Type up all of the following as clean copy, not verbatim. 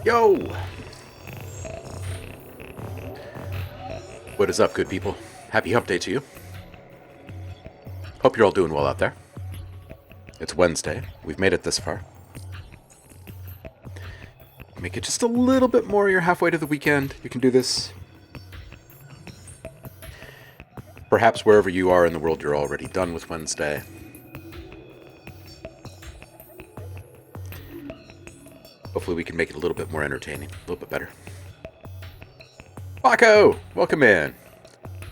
Yo! What is up, good people? Happy hump day to you. Hope you're all doing well out there. It's Wednesday. We've made it this far. Make it just a little bit more. You're halfway to the weekend. You can do this. Perhaps wherever you are in the world, you're already done with Wednesday. Hopefully we can make it a little bit more entertaining, a little bit better. Paco! Welcome in.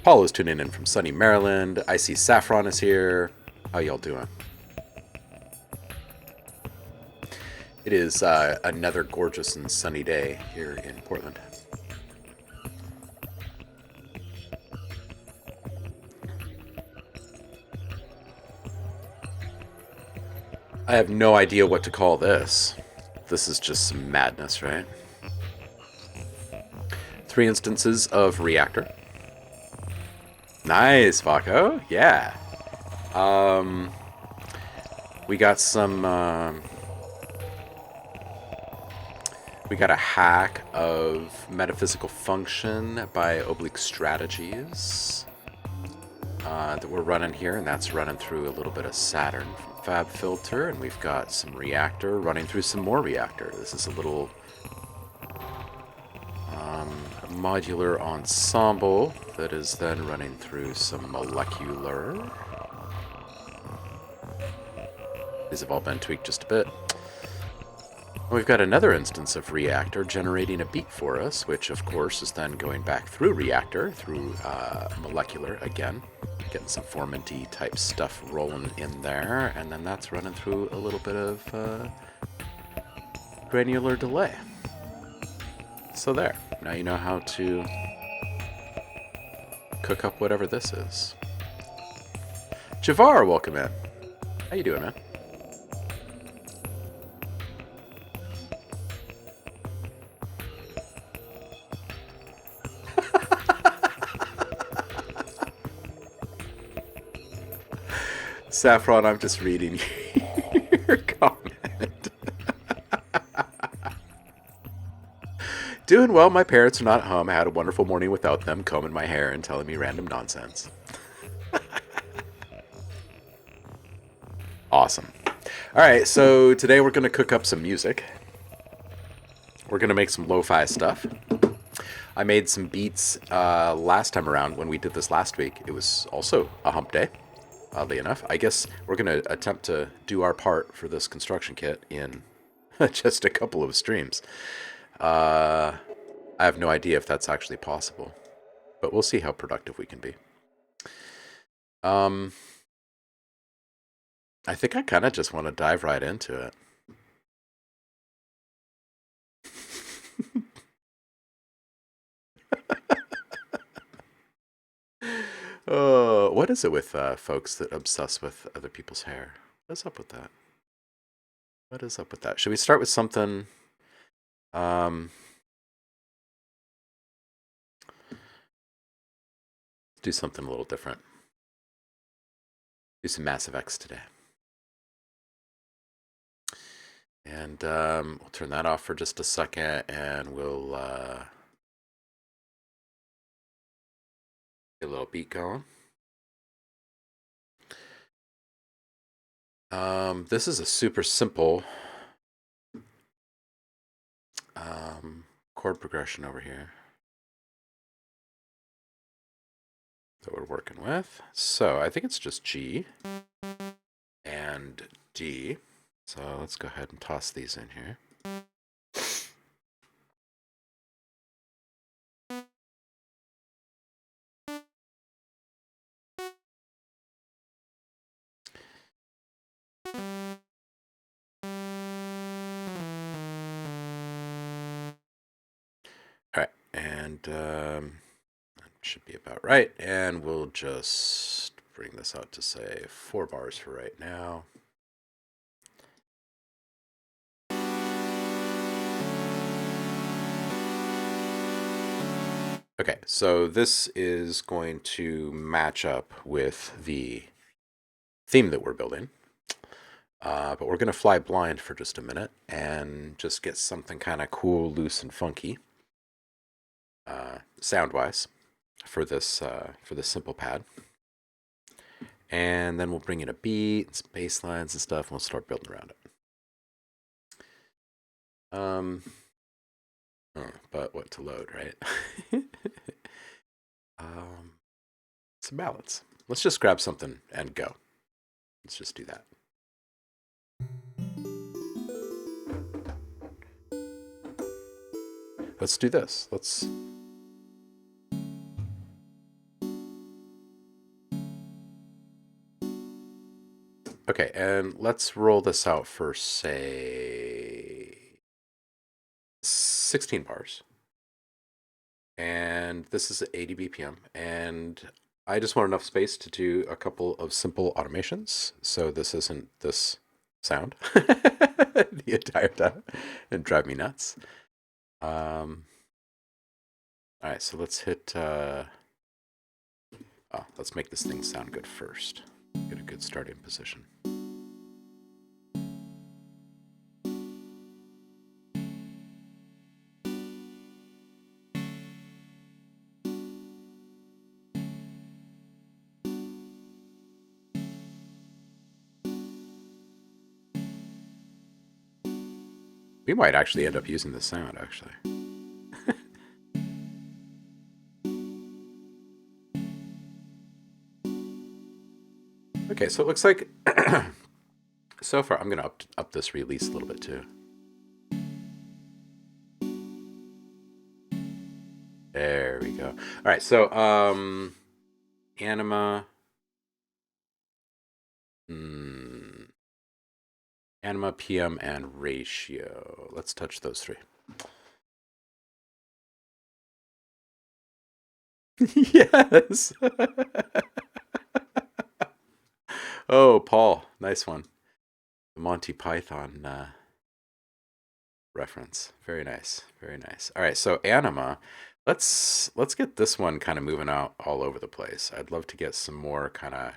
Paul is tuning in from sunny Maryland. I see Saffron is here. How y'all doing? It is another gorgeous and sunny day here in Portland. I have no idea what to call this. This is just some madness, right? 3 instances of reactor. Nice, Vaco. Yeah. We got some... we got a hack of metaphysical function by Oblique Strategies that we're running here, and that's running through a little bit of Saturn from Fab Filter, and we've got some reactor running through some more reactor. This is a little modular ensemble that is then running through some molecular. These have all been tweaked just a bit. We've got another instance of reactor generating a beat for us, which of course is then going back through reactor, through molecular again, getting some Formanty type stuff rolling in there, and then that's running through a little bit of granular delay. So there, now you know how to cook up whatever this is. Javar, welcome in. How you doing, man? Saffron, I'm just reading your comment. Doing well. My parents are not at home. I had a wonderful morning without them, combing my hair and telling me random nonsense. Awesome. All right, so today we're going to cook up some music. We're going to make some lo-fi stuff. I made some beats last time around when we did this last week. It was also a hump day. Oddly enough, I guess we're going to attempt to do our part for this construction kit in just a couple of streams. I have no idea if that's actually possible, but we'll see how productive we can be. I think I kind of just want to dive right into it. Oh, what is it with folks that obsess with other people's hair? What's up with that? What is up with that? Should we start with something? Do something a little different. Do some Massive X today. And we'll turn that off for just a second, and we'll get a little beat going. This is a super simple chord progression over here that we're working with. So I think it's just G and D. So let's go ahead and toss these in here. All right, and that should be about right. And we'll just bring this out to say 4 bars for right now. Okay, so this is going to match up with the theme that we're building. But we're going to fly blind for just a minute and just get something kind of cool, loose, and funky, sound-wise, for this simple pad. And then we'll bring in a beat, some bass lines and stuff, and we'll start building around it. But what to load, right? Some balance. Let's just grab something and go. Let's just do that. Let's do this. Okay, and let's roll this out for, say, 16 bars. And this is at 80 BPM. And I just want enough space to do a couple of simple automations. So this isn't this sound the entire time and drive me nuts. All right, so let's hit, let's make this thing sound good first. Get a good starting position. We might actually end up using this sound, actually. Okay, so it looks like so far I'm going to up this release a little bit too. There we go. All right, so Anima, Anima, PM, and Ratio. Let's touch those three. Yes. Oh, Paul, nice one. The Monty Python reference. Very nice. Very nice. All right, so Anima, let's get this one kind of moving out all over the place. I'd love to get some more kind of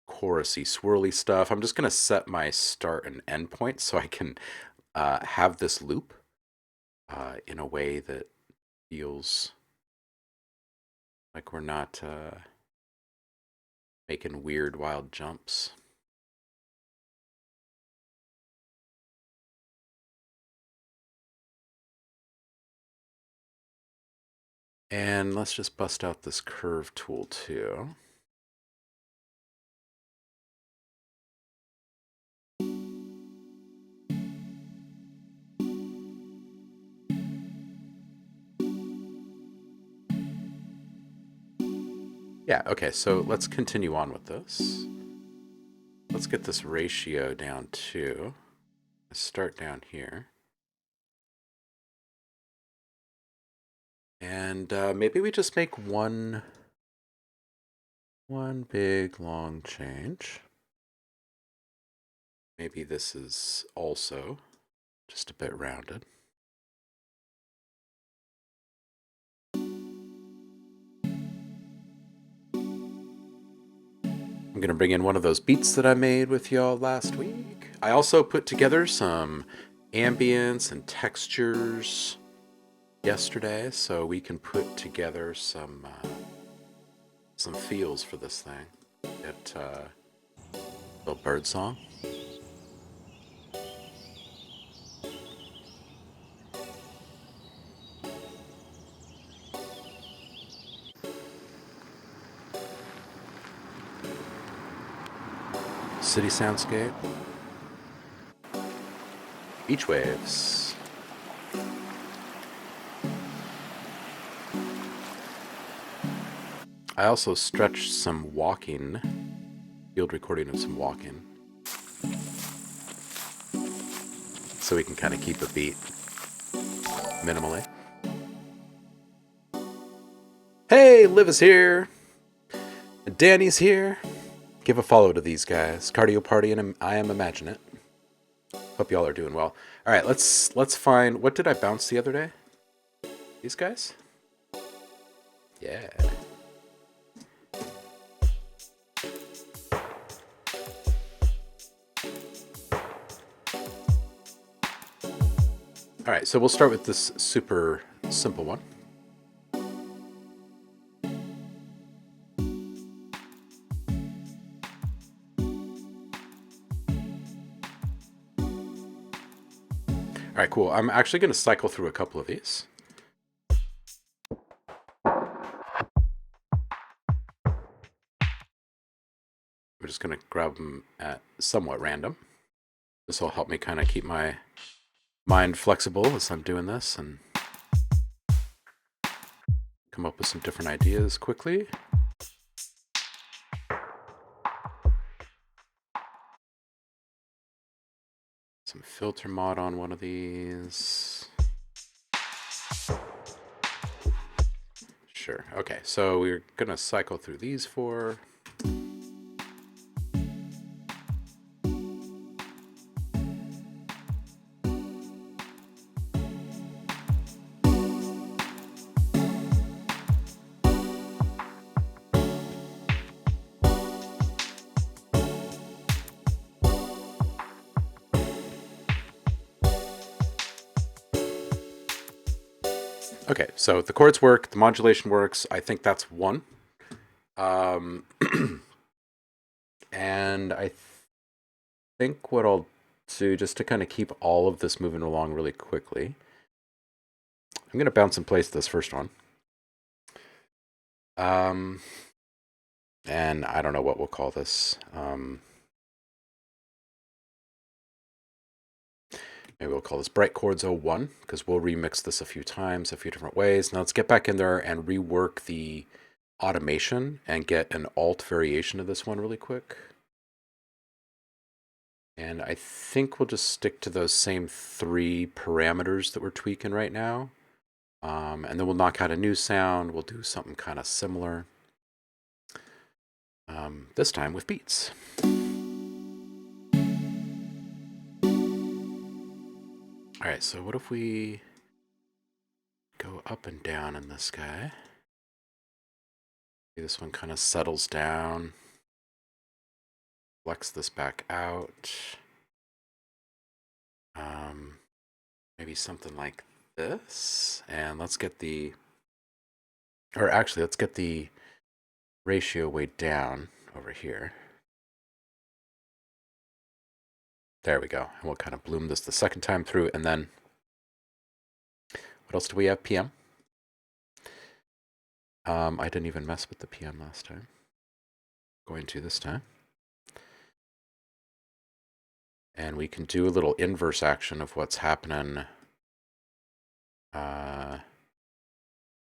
chorusy, swirly stuff. I'm just going to set my start and end point so I can have this loop in a way that feels like we're not making weird, wild jumps. And let's just bust out this curve tool too. Yeah, okay, so let's continue on with this. Let's get this ratio down too. Let's start down here. And maybe we just make one big long change. Maybe this is also just a bit rounded. I'm gonna bring in one of those beats that I made with y'all last week. I also put together some ambience and textures yesterday, so we can put together some feels for this thing. Get little bird song. City soundscape. Beach waves. I also stretched some walking, field recording of some walking, so we can kind of keep a beat minimally. Hey, Liv is here. Danny's here. Give a follow to these guys. Cardio Party and I Am Imagine It. Hope y'all are doing well. All right, let's find, what did I bounce the other day? These guys? Yeah. All right, so we'll start with this super simple one. All right, cool. I'm actually going to cycle through a couple of these. I'm just going to grab them at somewhat random. This will help me kind of keep my mind flexible as I'm doing this and come up with some different ideas quickly. Some filter mod on one of these. Sure. Okay, so we're going to cycle through these four. Okay, so the chords work, the modulation works. I think that's one. And I think what I'll do, just to kind of keep all of this moving along really quickly, I'm going to bounce and place this first one. And I don't know what we'll call this. Maybe we'll call this Bright Chords 01, because we'll remix this a few times, a few different ways. Now let's get back in there and rework the automation and get an alt variation of this one really quick. And I think we'll just stick to those same three parameters that we're tweaking right now. And then we'll knock out a new sound. We'll do something kind of similar. This time with beats. All right, so what if we go up and down in this guy? Maybe this one kind of settles down. Flex this back out. Maybe something like this. And let's get the, or actually, let's get the ratio way down over here. There we go. And we'll kind of bloom this the second time through. And then what else do we have? PM. I didn't even mess with the PM last time. Going to this time. And we can do a little inverse action of what's happening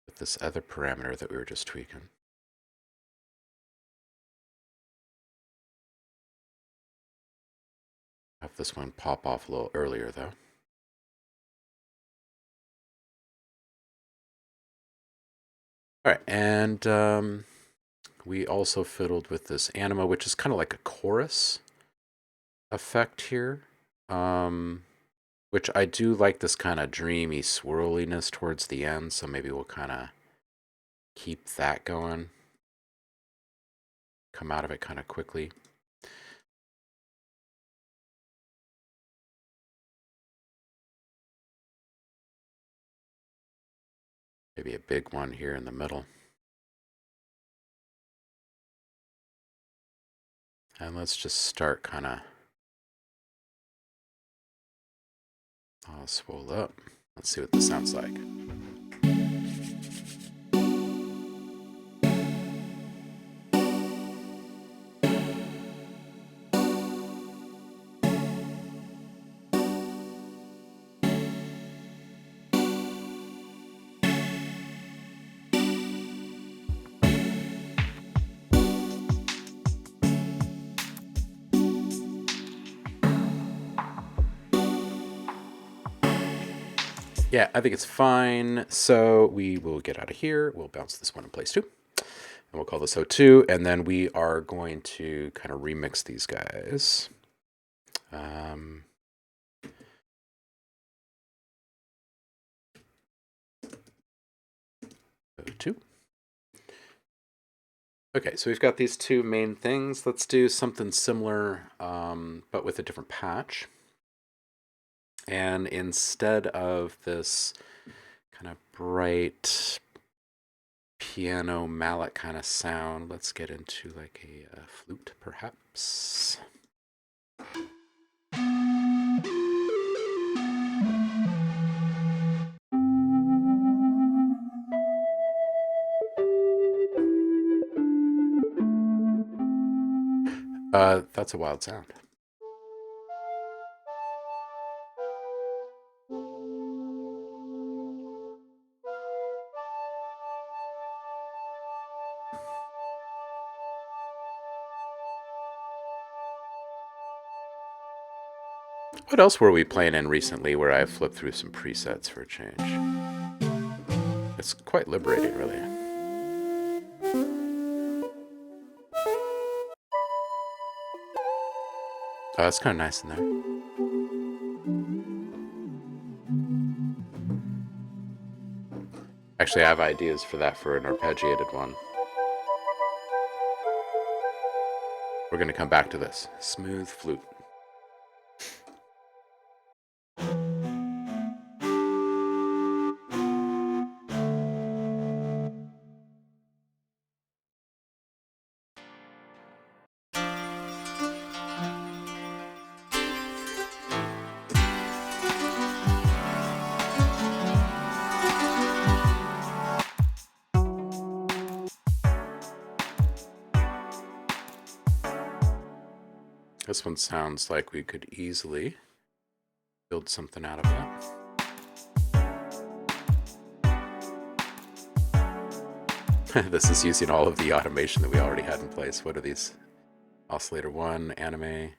with this other parameter that we were just tweaking. Have this one pop off a little earlier though. All right, and we also fiddled with this anima, which is kind of like a chorus effect here, which I do like this kind of dreamy swirliness towards the end, so maybe we'll kind of keep that going. Come out of it kind of quickly. Maybe a big one here in the middle. And let's just start kind of all swole up. Let's see what this sounds like. Yeah, I think it's fine. So we will get out of here. We'll bounce this one in place too. And we'll call this O2. And then we are going to kind of remix these guys. O2. Okay, so we've got these two main things. Let's do something similar, but with a different patch. And instead of this kind of bright piano mallet kind of sound, let's get into like a flute, perhaps. That's a wild sound. What else were we playing in recently where I flipped through some presets for a change? It's quite liberating, really. Oh, that's kind of nice in there. Actually, I have ideas for that for an arpeggiated one. We're going to come back to this. Smooth flute. This one sounds like we could easily build something out of that. This is using all of the automation that we already had in place. What are these? Oscillator 1, anime.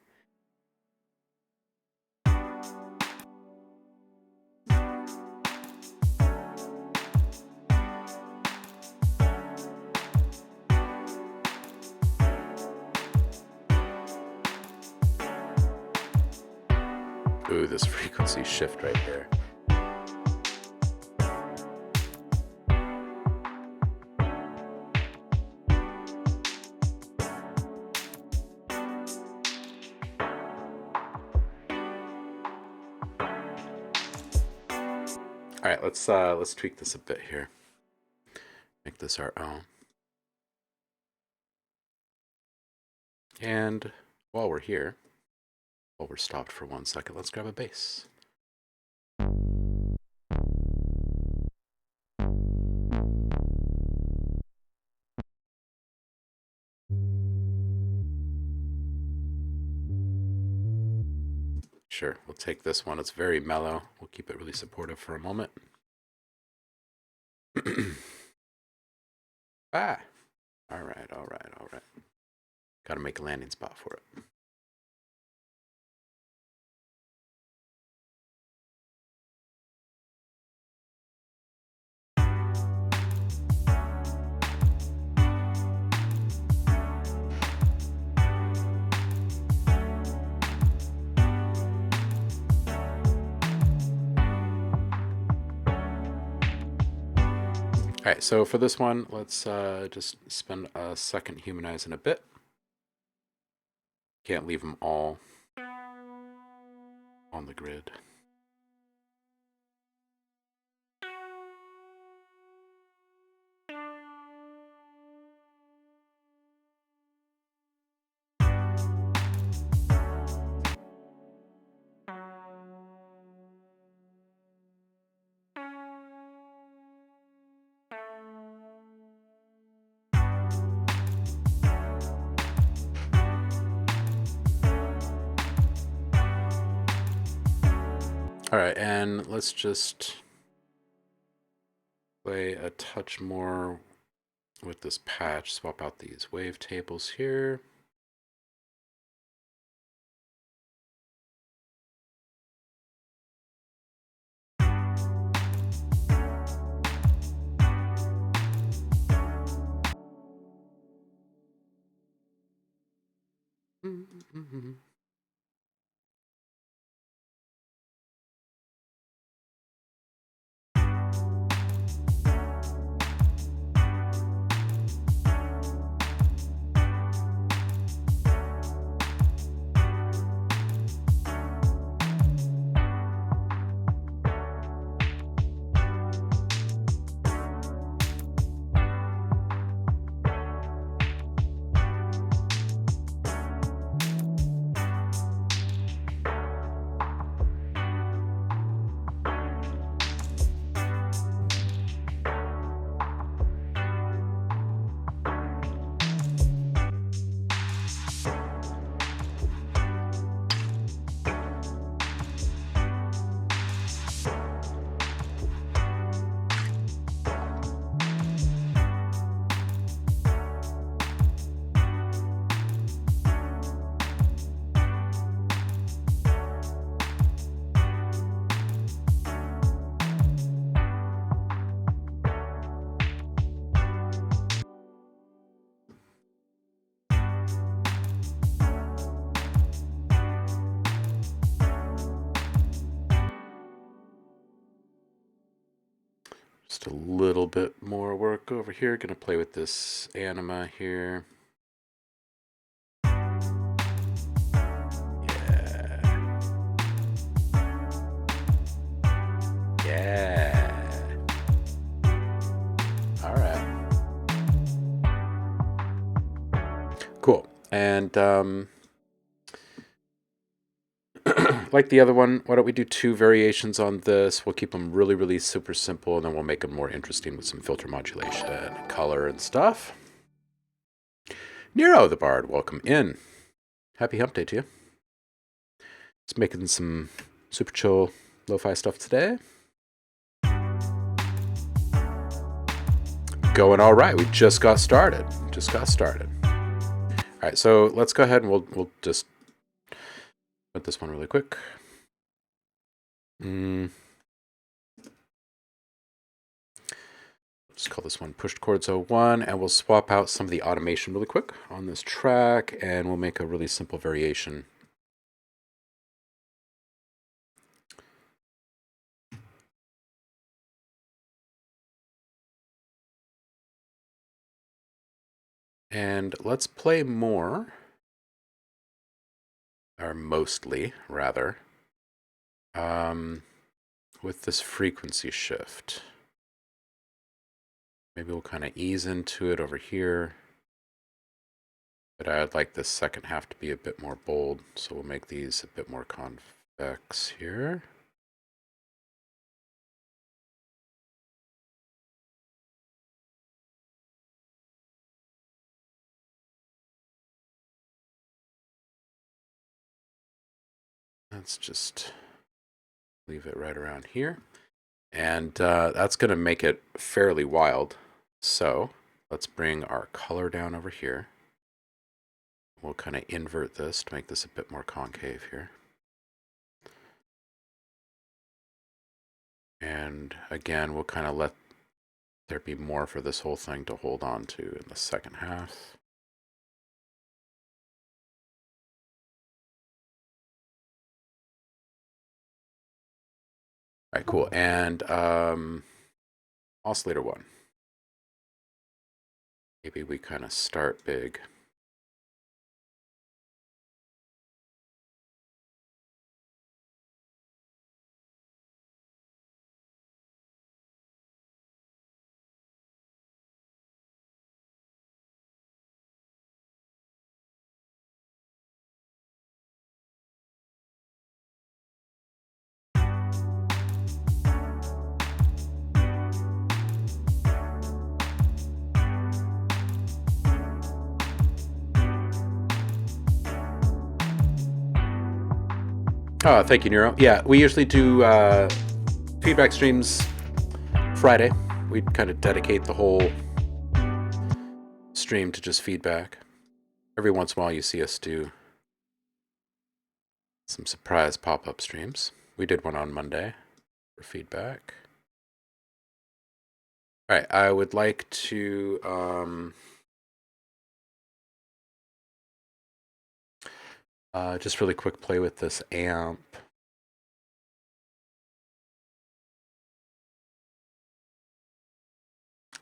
Ooh, this frequency shift right here. All right, let's tweak this a bit here. Make this our own. And while we're here, while we're stopped for 1 second, let's grab a bass. Sure, we'll take this one. It's very mellow. We'll keep it really supportive for a moment. Ah, all right. Got to make a landing spot for it. All right, so for this one, let's just spend a second humanizing a bit. Can't leave them all on the grid. All right, and let's just play a touch more with this patch. Swap out these wave tables here. Just a little bit more work over here. Gonna play with this anima here. Yeah. All right. Cool. And like the other one, why don't we do 2 variations on this? We'll keep them really, really super simple, and then we'll make them more interesting with some filter modulation and color and stuff. Nero the Bard, welcome in. Happy hump day to you. Just making some super chill lo-fi stuff today. Going all right. We just got started. All right, so let's go ahead and we'll just put this one really quick. Just call this one pushed chords 01, and we'll swap out some of the automation really quick on this track, and we'll make a really simple variation. And let's play more, or mostly, rather, with this frequency shift. Maybe we'll kind of ease into it over here. But I'd like this second half to be a bit more bold, so we'll make these a bit more convex here. Let's just leave it right around here. And that's going to make it fairly wild. So let's bring our color down over here. We'll kind of invert this to make this a bit more concave here. And again, we'll kind of let there be more for this whole thing to hold on to in the second half. All right, cool. And oscillator 1. Maybe we kind of start big. Oh, thank you, Nero. Yeah, we usually do feedback streams Friday. We kind of dedicate the whole stream to just feedback. Every once in a while you see us do some surprise pop-up streams. We did one on Monday for feedback. All right, I would like to just really quick play with this amp.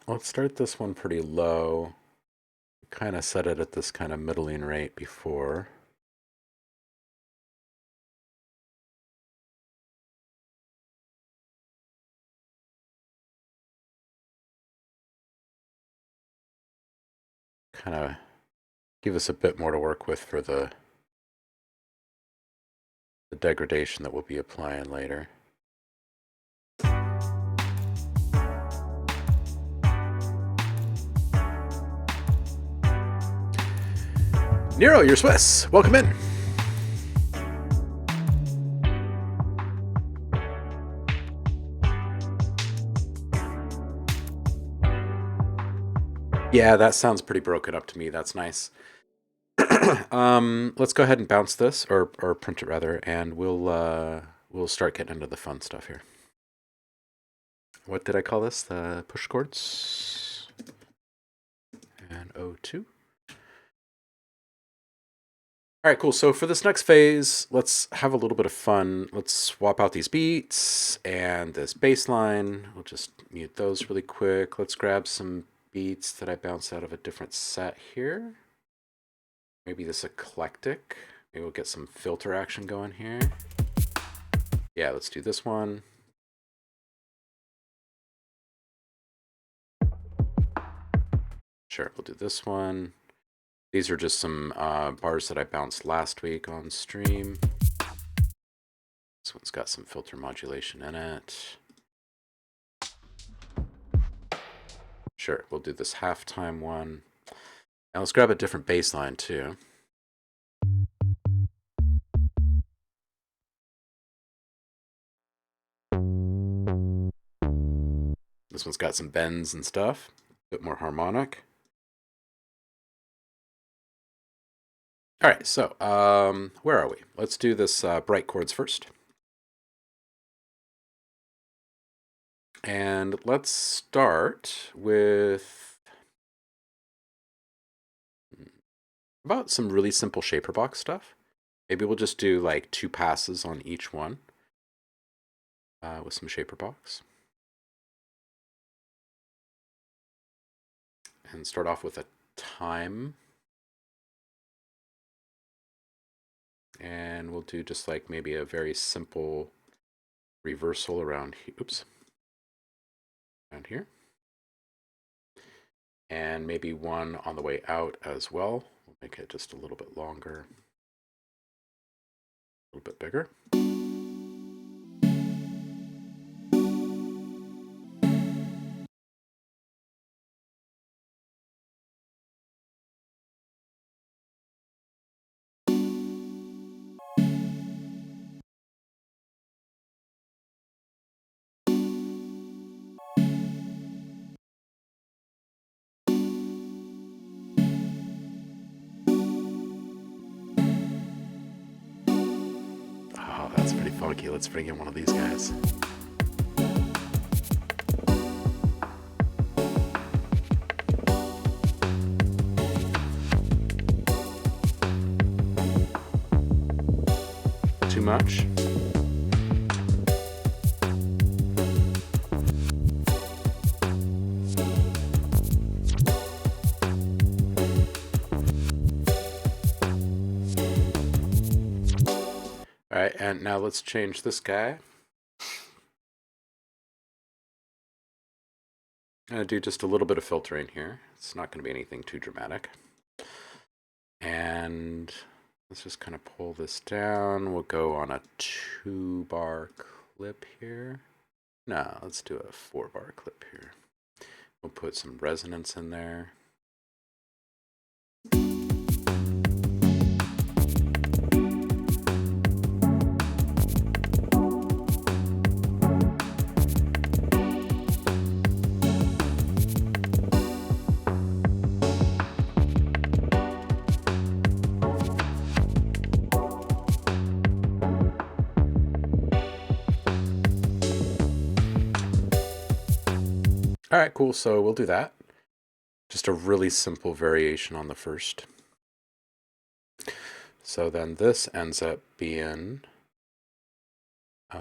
Let's start this one pretty low. Kind of set it at this kind of middling rate before. Kind of give us a bit more to work with for the degradation that we'll be applying later. Nero, you're Swiss. Welcome in. Yeah, that sounds pretty broken up to me. That's nice. Let's go ahead and bounce this, or print it rather, and we'll start getting into the fun stuff here. What did I call this? The push chords and 02. All right, cool. So for this next phase, let's have a little bit of fun. Let's swap out these beats and this bass line. We'll just mute those really quick. Let's grab some beats that I bounced out of a different set here. Maybe this eclectic. Maybe we'll get some filter action going here. Yeah, let's do this one. Sure, we'll do this one. These are just some bars that I bounced last week on stream. This one's got some filter modulation in it. Sure, we'll do this halftime one. Now let's grab a different bass line too. This one's got some bends and stuff, a bit more harmonic. All right, so where are we? Let's do this bright chords first. And let's start with about some really simple shaper box stuff. Maybe we'll just do like 2 passes on each one with some shaper box. And start off with a time. And we'll do just like maybe a very simple reversal around here. Oops. Around here. And maybe one on the way out as well. We'll make it just a little bit longer, a little bit bigger. That's pretty funky. Let's bring in one of these guys. Too much? All right, and now let's change this guy. I'm going to do just a little bit of filtering here. It's not going to be anything too dramatic. And let's just kind of pull this down. We'll go on a 2-bar clip here. No, let's do a 4-bar clip here. We'll put some resonance in there. All right, cool. So we'll do that. Just a really simple variation on the first. So then this ends up being a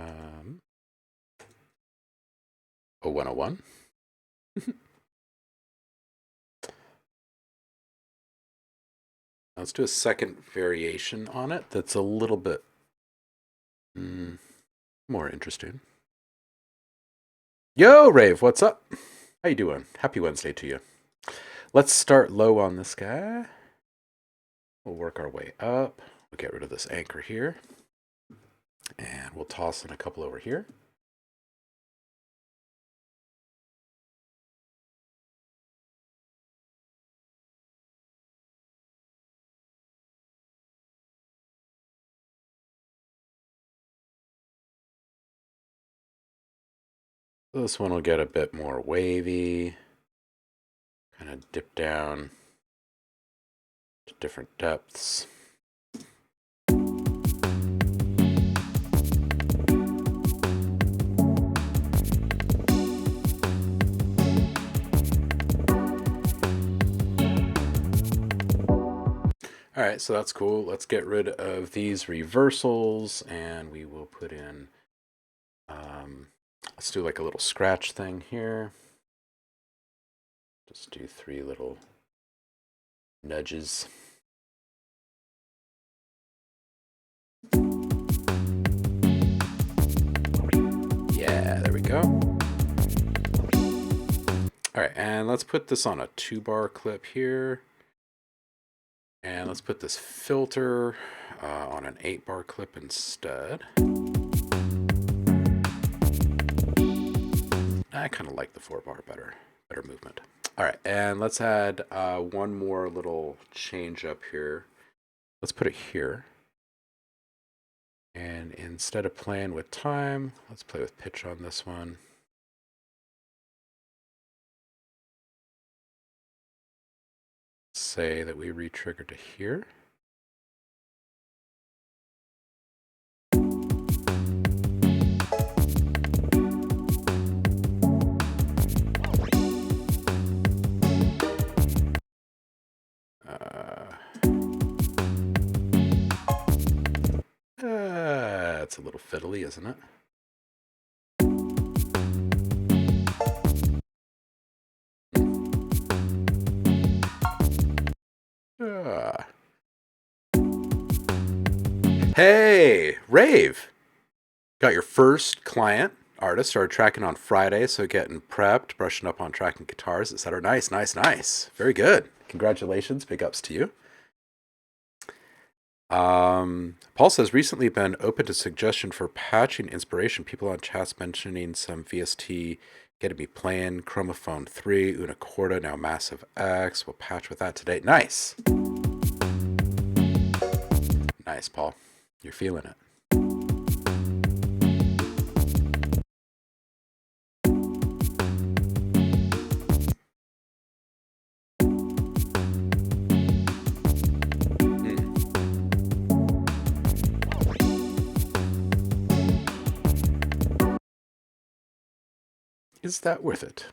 101. Let's do a second variation on it that's a little bit more interesting. Yo, Rave, what's up? How you doing? Happy Wednesday to you. Let's start low on this guy. We'll work our way up. We'll get rid of this anchor here. And we'll toss in a couple over here. This one will get a bit more wavy, kind of dip down to different depths. All All right, so that's cool. Let's get rid of these reversals, and we will put in, let's do like a little scratch thing here. Just do 3 little nudges. Yeah, there we go. All right, and let's put this on a 2-bar clip here. And let's put this filter on an 8-bar clip instead. I kind of like the 4-bar better movement. All right, and let's add one more little change up here. Let's put it here. And instead of playing with time, let's play with pitch on this one. Say that we re-trigger to here. It's a little fiddly, isn't it? Hey, Rave! Got your first client artist. Started tracking on Friday, so getting prepped, brushing up on tracking guitars, etc. Nice, nice, nice. Very good. Congratulations. Big ups to you. Paul says, recently been open to suggestion for patching inspiration. People on chats mentioning some VST getting me playing. Chromophone 3, Una Corda, now Massive X. We'll patch with that today. Nice. Nice, Paul. You're feeling it. Is that worth it?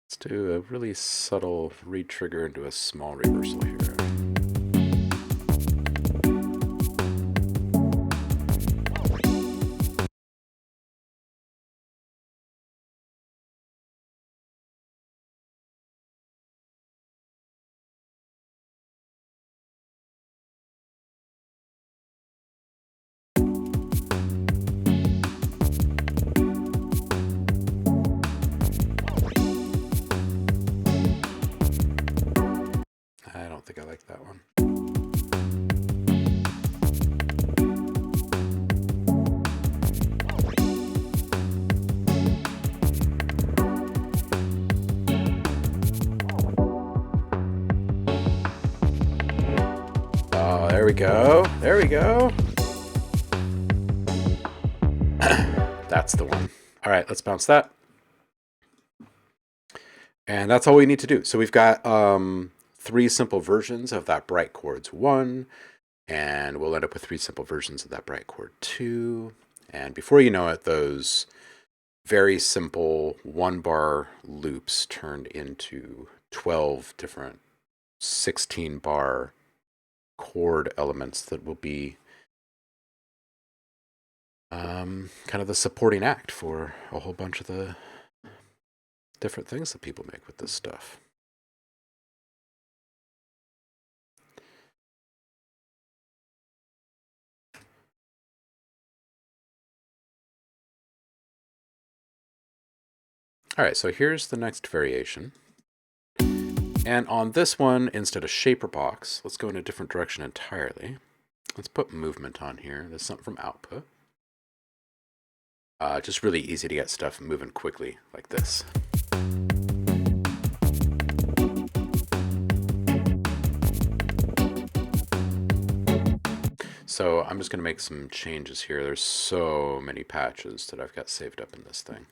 Let's do a really subtle re-trigger into a small reversal here. I don't think I like that one. Oh, there we go. There we go. That's the one. All right, let's bounce that. And that's all we need to do. So we've got 3 simple versions of that bright chords 1, and we'll end up with 3 simple versions of that bright chord 2. And before you know it, those very simple 1-bar loops turned into 12 different 16-bar chord elements that will be kind of the supporting act for a whole bunch of the different things that people make with this stuff. All right, so here's the next variation. And on this one, instead of shaper box, let's go in a different direction entirely. Let's put movement on here. There's something from output. Just really easy to get stuff moving quickly like this. So I'm just going to make some changes here. There's so many patches that I've got saved up in this thing.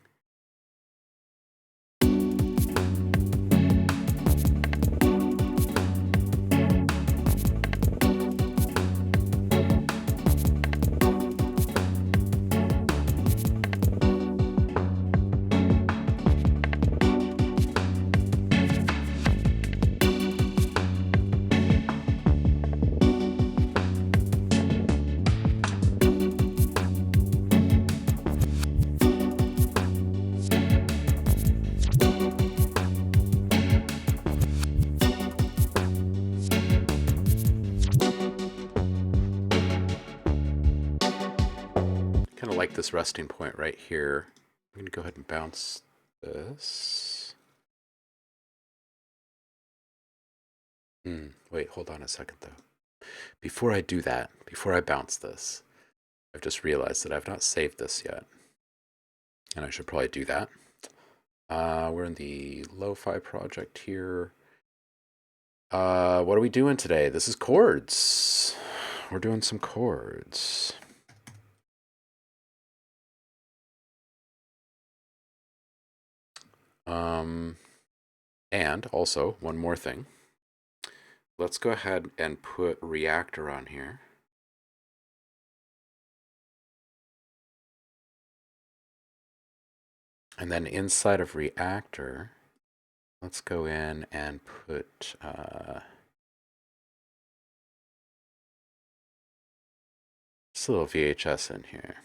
this resting point right here. I'm going to go ahead and bounce this. Wait, hold on a second though. Before I do that, before I bounce this, I've just realized that I've not saved this yet. And I should probably do that. We're in the lo-fi project here. What are we doing today? This is chords. We're doing some chords. And also, one more thing. Let's go ahead and put reaktor on here. And then inside of reaktor, let's go in and put just a little VHS in here.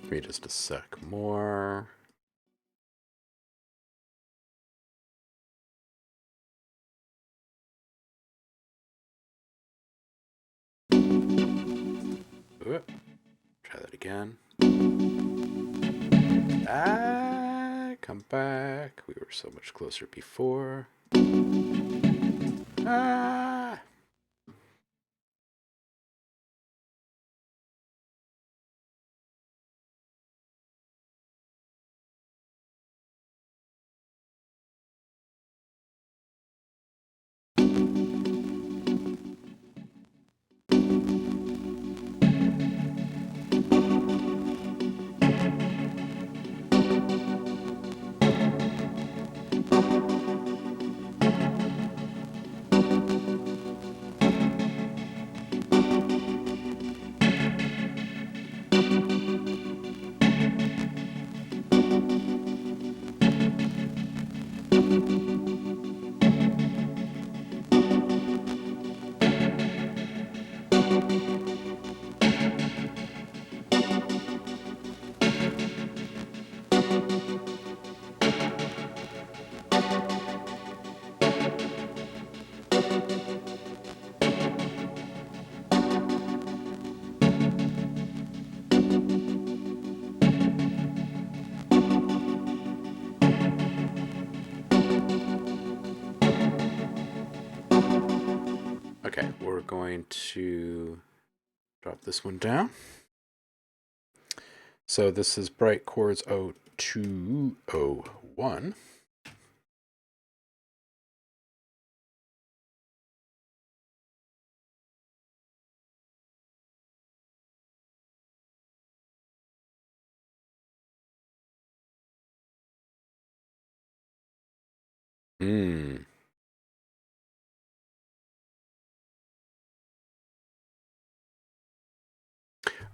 Give me just a sec more. Ooh, try that again. Come back. We were so much closer before. Okay, we're going to drop this one down. So this is Bright Chords 0201.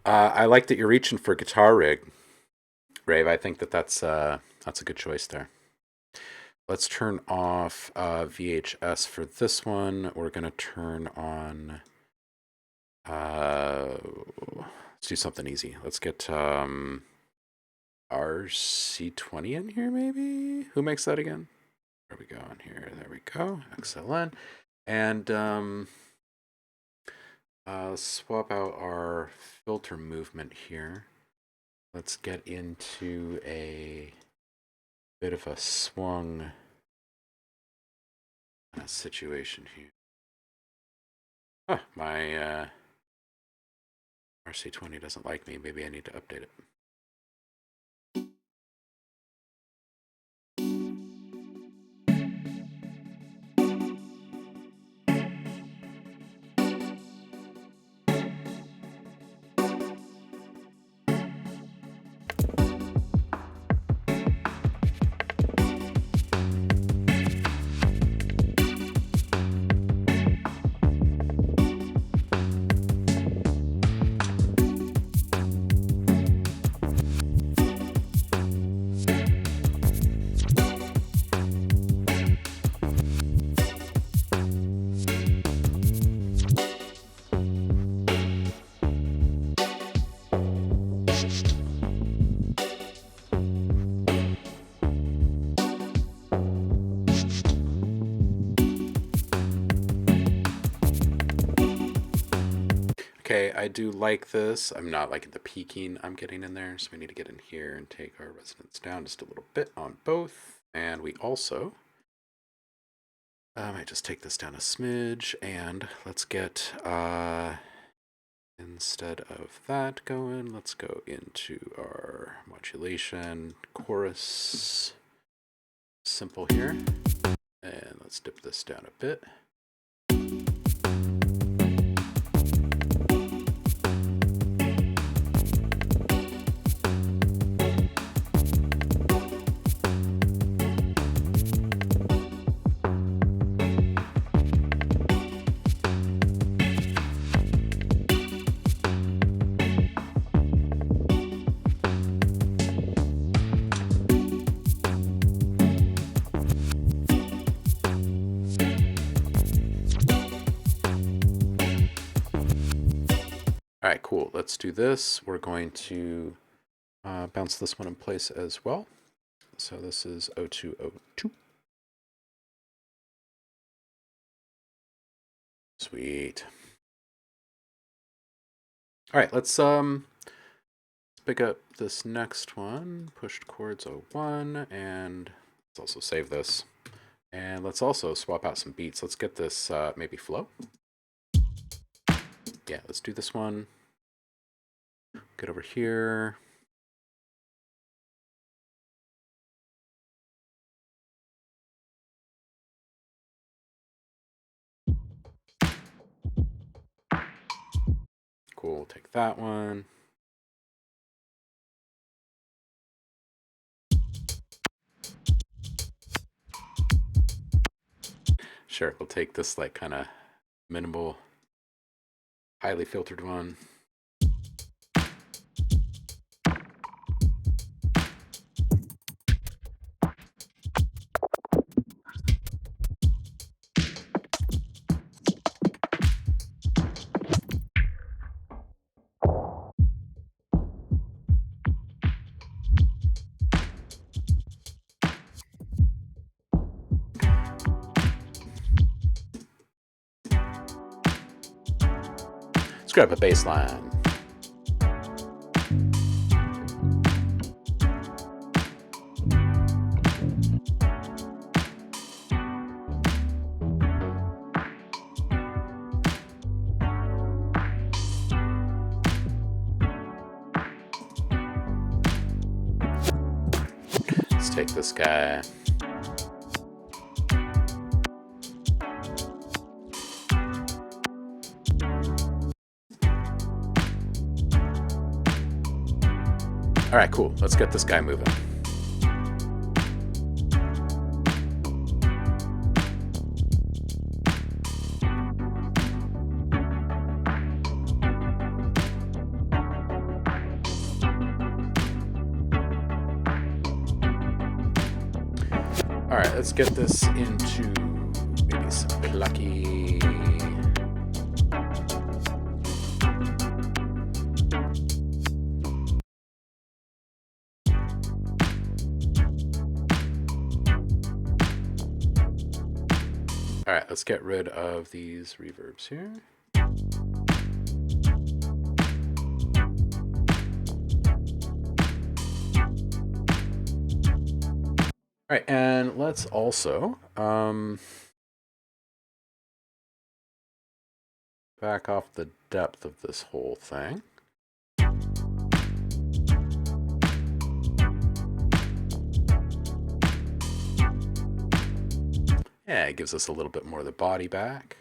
I like that you're reaching for guitar rig, Rave. I think that that's a good choice there. Let's turn off VHS for this one. We're gonna turn on. Let's do something easy. Let's get RC20 in here, maybe. Who makes that again? There we go on here. There we go. Excellent. And let's swap out our filter movement here. Let's get into a bit of a swung situation here. Huh, my RC20 doesn't like me. Maybe I need to update it. okay, I do like this. I'm not liking the peaking I'm getting in there, so we need to get in here and take our resonance down just a little bit on both. And we also might just take this down a smidge, and let's get, instead of that going, let's go into our modulation chorus simple here. And let's dip this down a bit. All right, cool. Let's do this. We're going to bounce this one in place as well. So this is 0202. Sweet. All right, let's pick up this next one. Pushed chords 01, and let's also save this. And let's also swap out some beats. Let's get this maybe flow. Yeah, let's do this one. Get over here. Cool, take that one. Sure, we'll take this like kind of minimal, highly filtered one. Let's grab a bass line. Let's take this guy. All right, cool. Let's get this guy moving. All right, let's get this into maybe some plucky. All right, let's get rid of these reverbs here. All right, and let's also back off the depth of this whole thing. Yeah, it gives us a little bit more of the body back.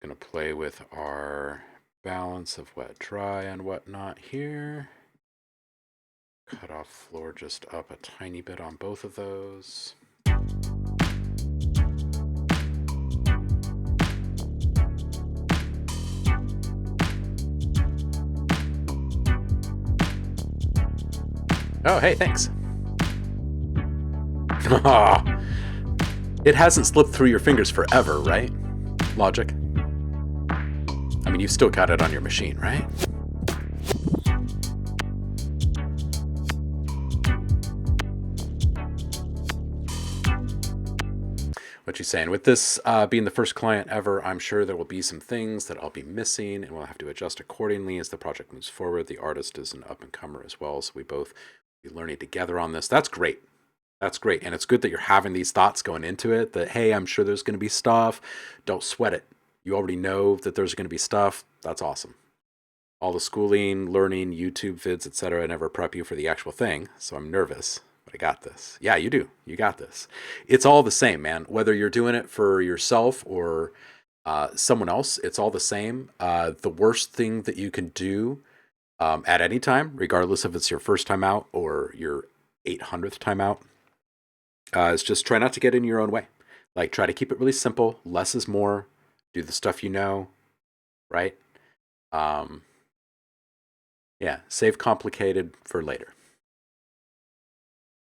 Gonna play with our balance of wet, dry, and whatnot here. Cut off floor just up a tiny bit on both of those. Oh, hey, thanks. It hasn't slipped through your fingers forever, right? Logic. I mean, you've still got it on your machine, right? What you saying? With this being the first client ever, I'm sure there will be some things that I'll be missing, and we'll have to adjust accordingly as the project moves forward. The artist is an up-and-comer as well, so we both be learning together on this. That's great. That's great. And it's good that you're having these thoughts going into it that, hey, I'm sure there's going to be stuff. Don't sweat it. You already know that there's going to be stuff. That's awesome. All the schooling, learning, YouTube vids, etc. never prep you for the actual thing, so I'm nervous. But I got this. Yeah, you do. You got this. It's all the same, man. Whether you're doing it for yourself or someone else, it's all the same. The worst thing that you can do at any time, regardless if it's your first time out or your 800th time out, is just try not to get in your own way. Like, try to keep it really simple. Less is more. Do the stuff you know, right? Yeah, save complicated for later.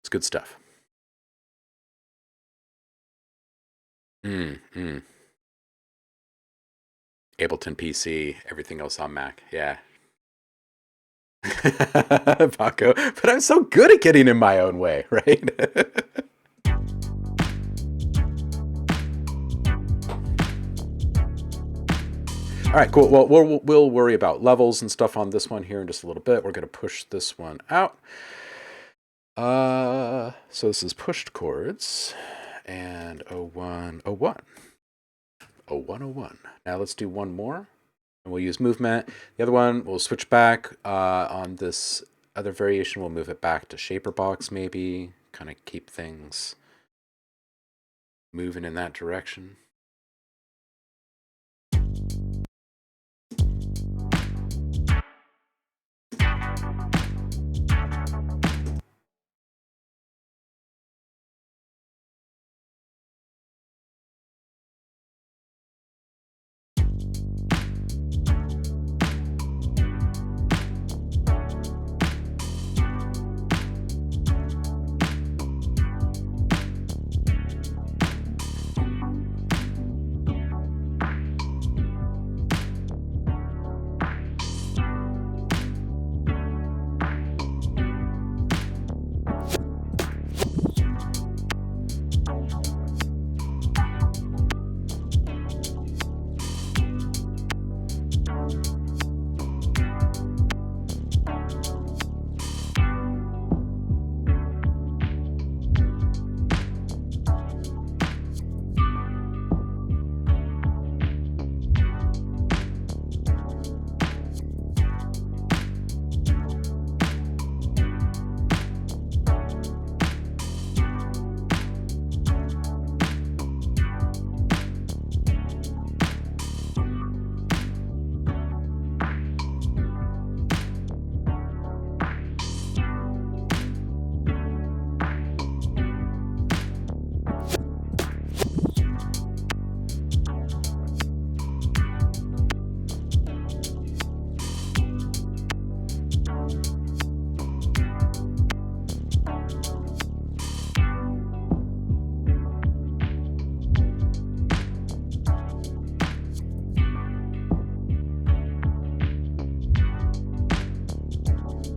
It's good stuff. Mm. Ableton PC, everything else on Mac. Yeah. Paco, but I'm so good at getting in my own way, right? All right, cool. Well, we'll worry about levels and stuff on this one here in just a little bit. We're going to push this one out. So this is pushed chords and 01, 01. 01, 01. Now let's do one more. And we'll use movement. The other one, we'll switch back on this other variation. We'll move it back to shaper box maybe. Kind of keep things moving in that direction.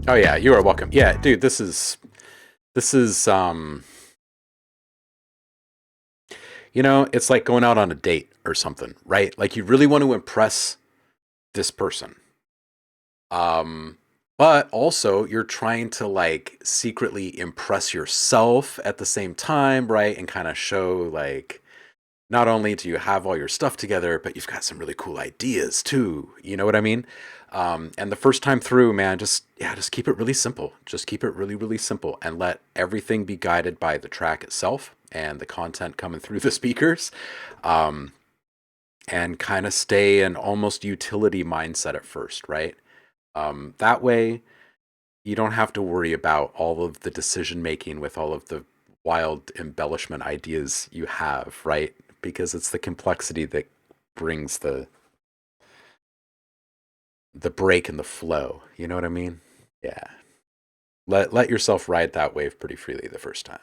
Oh yeah, you are welcome. Yeah, dude, this is you know, it's like going out on a date or something, right? Like you really want to impress this person. But also you're trying to like secretly impress yourself at the same time, right? And kind of show like not only do you have all your stuff together, but you've got some really cool ideas too. You know what I mean? And the first time through, man, just keep it really simple. Just keep it really, really simple and let everything be guided by the track itself and the content coming through the speakers. And kind of stay in almost utility mindset at first, right? That way you don't have to worry about all of the decision making with all of the wild embellishment ideas you have, right? Because it's the complexity that brings the break in the flow. You know what I mean? Yeah. Let yourself ride that wave pretty freely the first time.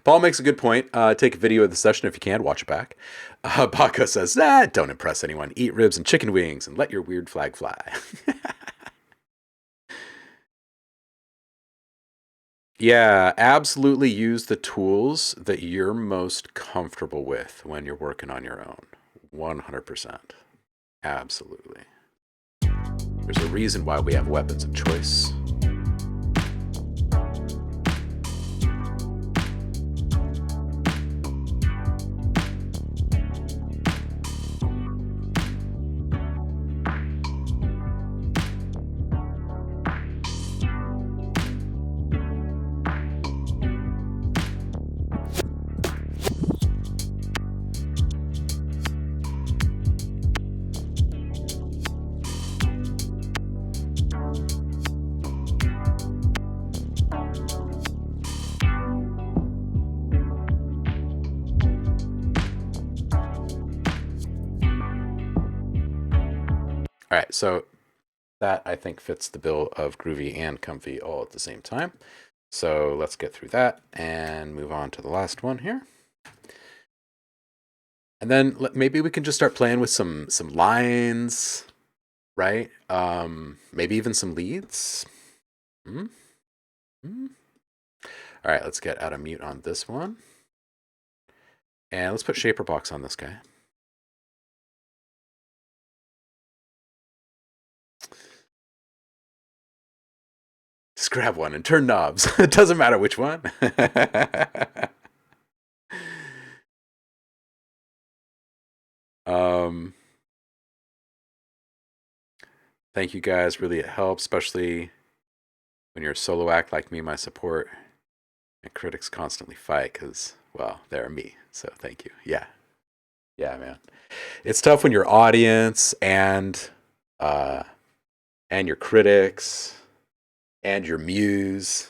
Paul makes a good point. Take a video of the session if you can. Watch it back. Baca says, don't impress anyone. Eat ribs and chicken wings and let your weird flag fly. Yeah, absolutely use the tools that you're most comfortable with when you're working on your own. 100%. Absolutely. There's a reason why we have weapons of choice. All right, so that I think fits the bill of groovy and comfy all at the same time. So let's get through that and move on to the last one here. And then maybe we can just start playing with some lines, right? Maybe even some leads. Mm-hmm. Mm-hmm. All right, let's get out of mute on this one. And let's put shaper box on this guy. Just grab one and turn knobs. It doesn't matter which one. Thank you guys. Really, it helps, especially when you're a solo act like me. My support and critics constantly fight because, well, they're me. So thank you. Yeah. Yeah, man. It's tough when your audience uh, and your critics and your muse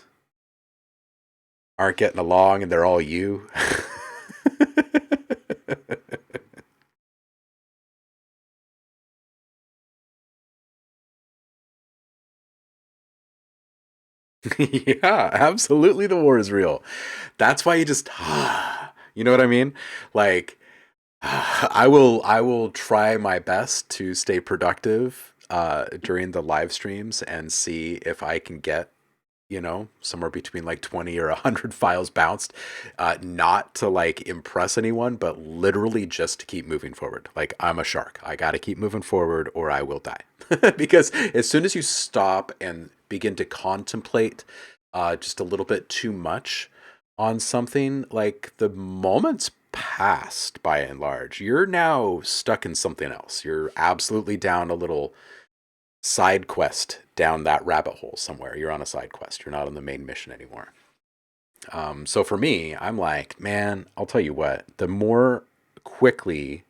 aren't getting along and they're all you. Yeah, absolutely. The war is real. That's why you just, you know what I mean? Like, I will try my best to stay productive during the live streams and see if I can get, somewhere between like 20 or 100 files bounced, not to like impress anyone, but literally just to keep moving forward. Like, I'm a shark. I got to keep moving forward or I will die. Because as soon as you stop and begin to contemplate just a little bit too much on something, like the moment's passed by and large. You're now stuck in something else. You're absolutely down a little side quest down that rabbit hole somewhere. You're on a side quest. You're not on the main mission anymore. So for me, I'm like, man, I'll tell you what, the more quickly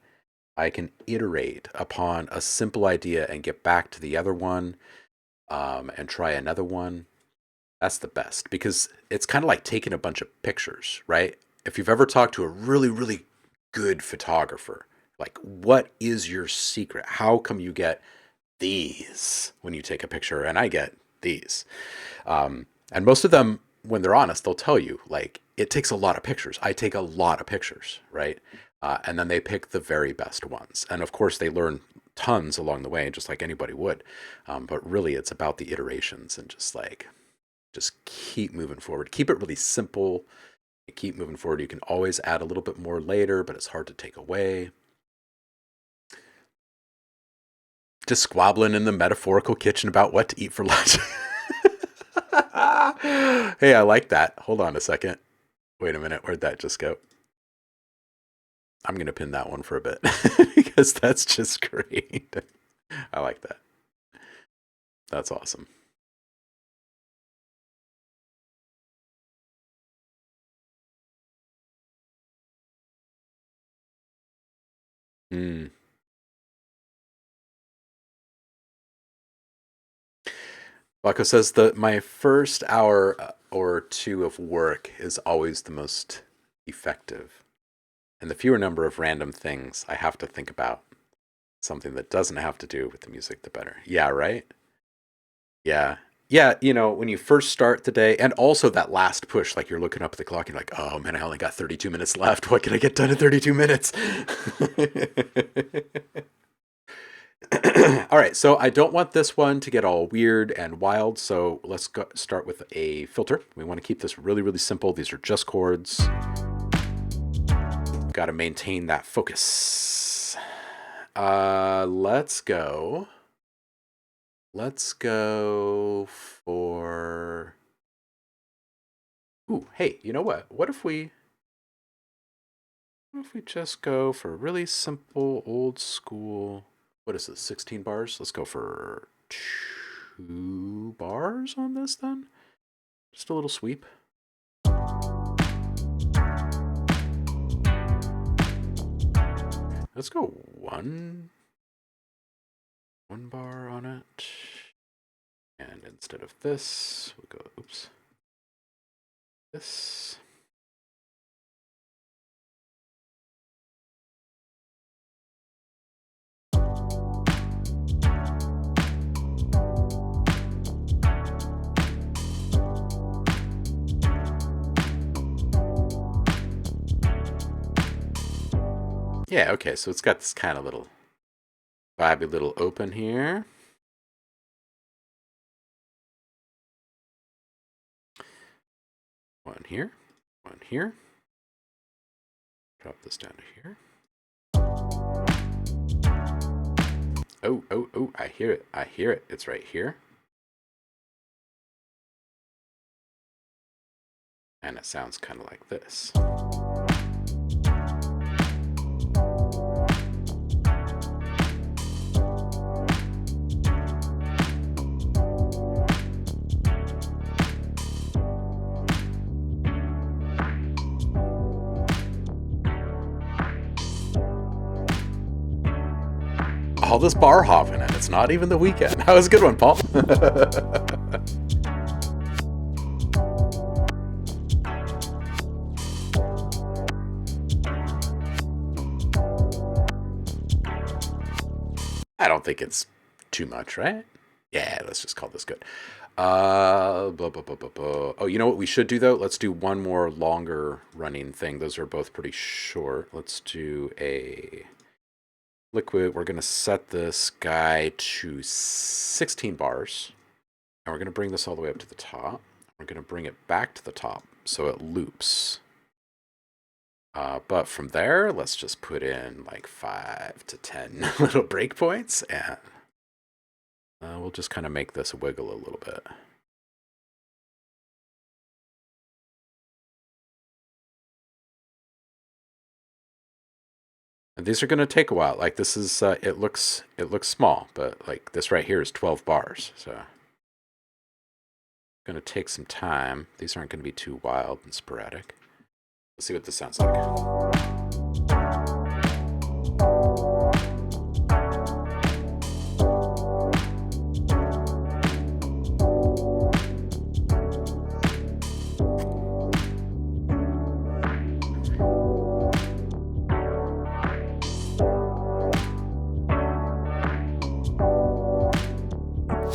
I can iterate upon a simple idea and get back to the other one and try another one, that's the best because it's kind of like taking a bunch of pictures, right? If you've ever talked to a really, really good photographer, like, what is your secret? How come you get these when you take a picture and I get these? And most of them, when they're honest, they'll tell you, like, it takes a lot of pictures. I take a lot of pictures, right? And then they pick the very best ones. And of course, they learn tons along the way, just like anybody would. But really, it's about the iterations and just keep moving forward. Keep it really simple. Keep moving forward. You can always add a little bit more later, but it's hard to take away. Just squabbling in the metaphorical kitchen about what to eat for lunch. Hey, I like that. Hold on a second. Wait a minute. Where'd that just go? I'm going to pin that one for a bit because that's just great. I like that. That's awesome. Mm. Wako says that my first hour or two of work is always the most effective. And the fewer number of random things I have to think about, something that doesn't have to do with the music, the better. Yeah, right? Yeah. Yeah, when you first start the day, and also that last push, like you're looking up at the clock and you're like, oh man, I only got 32 minutes left. What can I get done in 32 minutes? All right, so I don't want this one to get all weird and wild, so let's start with a filter. We want to keep this really, really simple. These are just chords. Got to maintain that focus. Let's go. Let's go for... Ooh, hey, you know what? What if we just go for a really simple, old school... What is this, 16 bars? Let's go for 2 bars on this then. Just a little sweep. Let's go one bar on it. And instead of this, we'll go, oops, this. Yeah, okay, so it's got this kind of little vibey little open here. One here, one here. Drop this down to here. Oh, oh, oh, I hear it. I hear it. It's right here. And it sounds kind of like this. All this bar hopping, and it's not even the weekend. That was a good one, Paul. I don't think it's too much, right? Yeah, let's just call this good. Blah, blah, blah, blah, blah. Oh, you know what we should do, though? Let's do one more longer running thing. Those are both pretty short. Let's do a liquid. We're going to set this guy to 16 bars. And we're going to bring this all the way up to the top. We're going to bring it back to the top so it loops. But from there, let's just put in like 5 to 10 little breakpoints, and we'll just kind of make this wiggle a little bit. And these are going to take a while. Like this is, it looks small, but like this right here is 12 bars, so it's going to take some time. These aren't going to be too wild and sporadic. Let's see what this sounds like.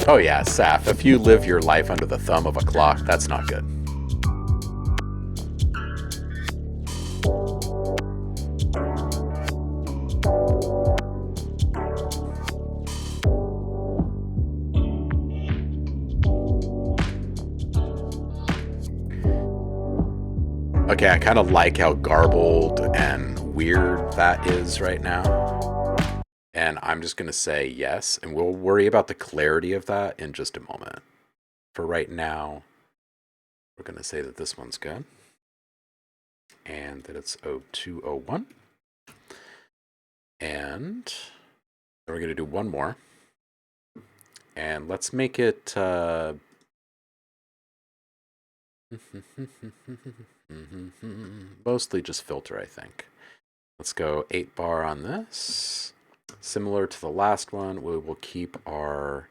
Oh yeah, Saf, if you live your life under the thumb of a clock, that's not good. Okay, I kind of like how garbled and weird that is right now. And I'm just going to say yes, and we'll worry about the clarity of that in just a moment. For right now, we're going to say that this one's good. And that it's 0201. And we're going to do one more. And let's make it... mostly just filter, I think. Let's go 8 bar on this. Similar to the last one, we will keep our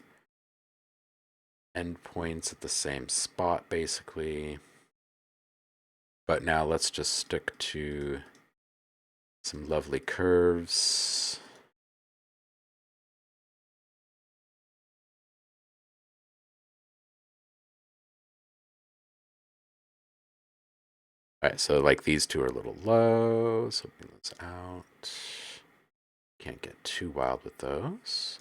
endpoints at the same spot, basically. But now let's just stick to some lovely curves. All right, so like these two are a little low, so bring those out. Can't get too wild with those.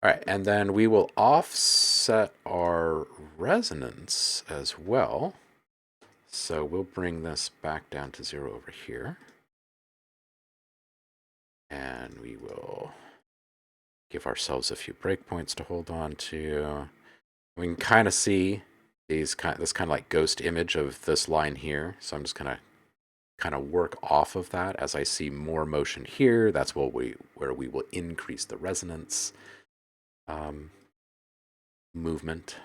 All right, and then we will offset our resonance as well. So we'll bring this back down to 0 over here. And we will give ourselves a few breakpoints to hold on to. We can kind of see this kind of like ghost image of this line here. So I'm just gonna kind of work off of that as I see more motion here. That's where we will increase the resonance movement.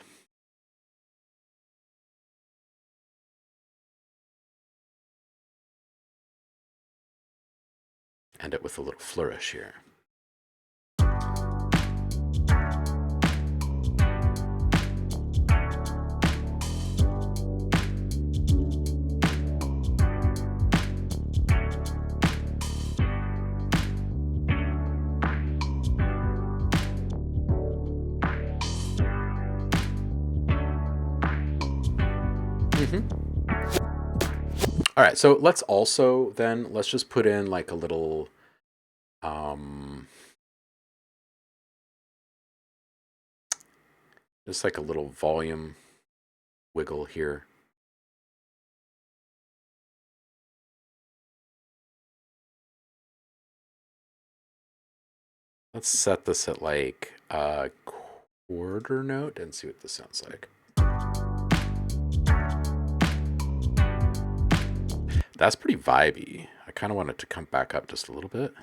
End it with a little flourish here. All right, so let's also then, let's just put in like a little, just like a little volume wiggle here. Let's set this at like a quarter note and see what this sounds like. That's pretty vibey. I kind of want it to come back up just a little bit.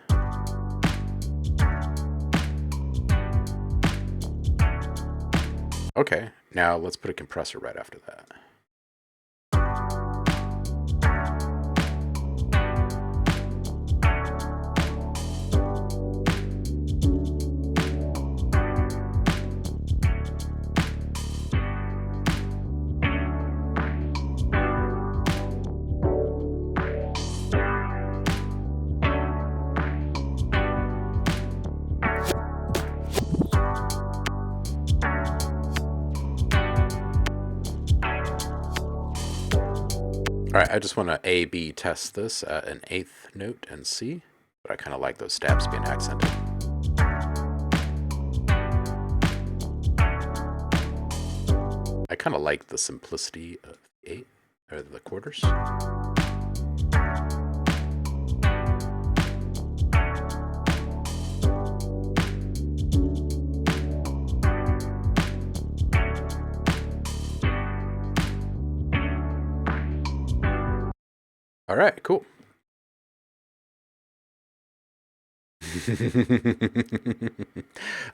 Okay, now let's put a compressor right after that. All right, I just want to A/B test this at an 8th note and see, but I kind of like those stabs being accented. I kind of like the simplicity of the 8, or the quarters. All right, cool.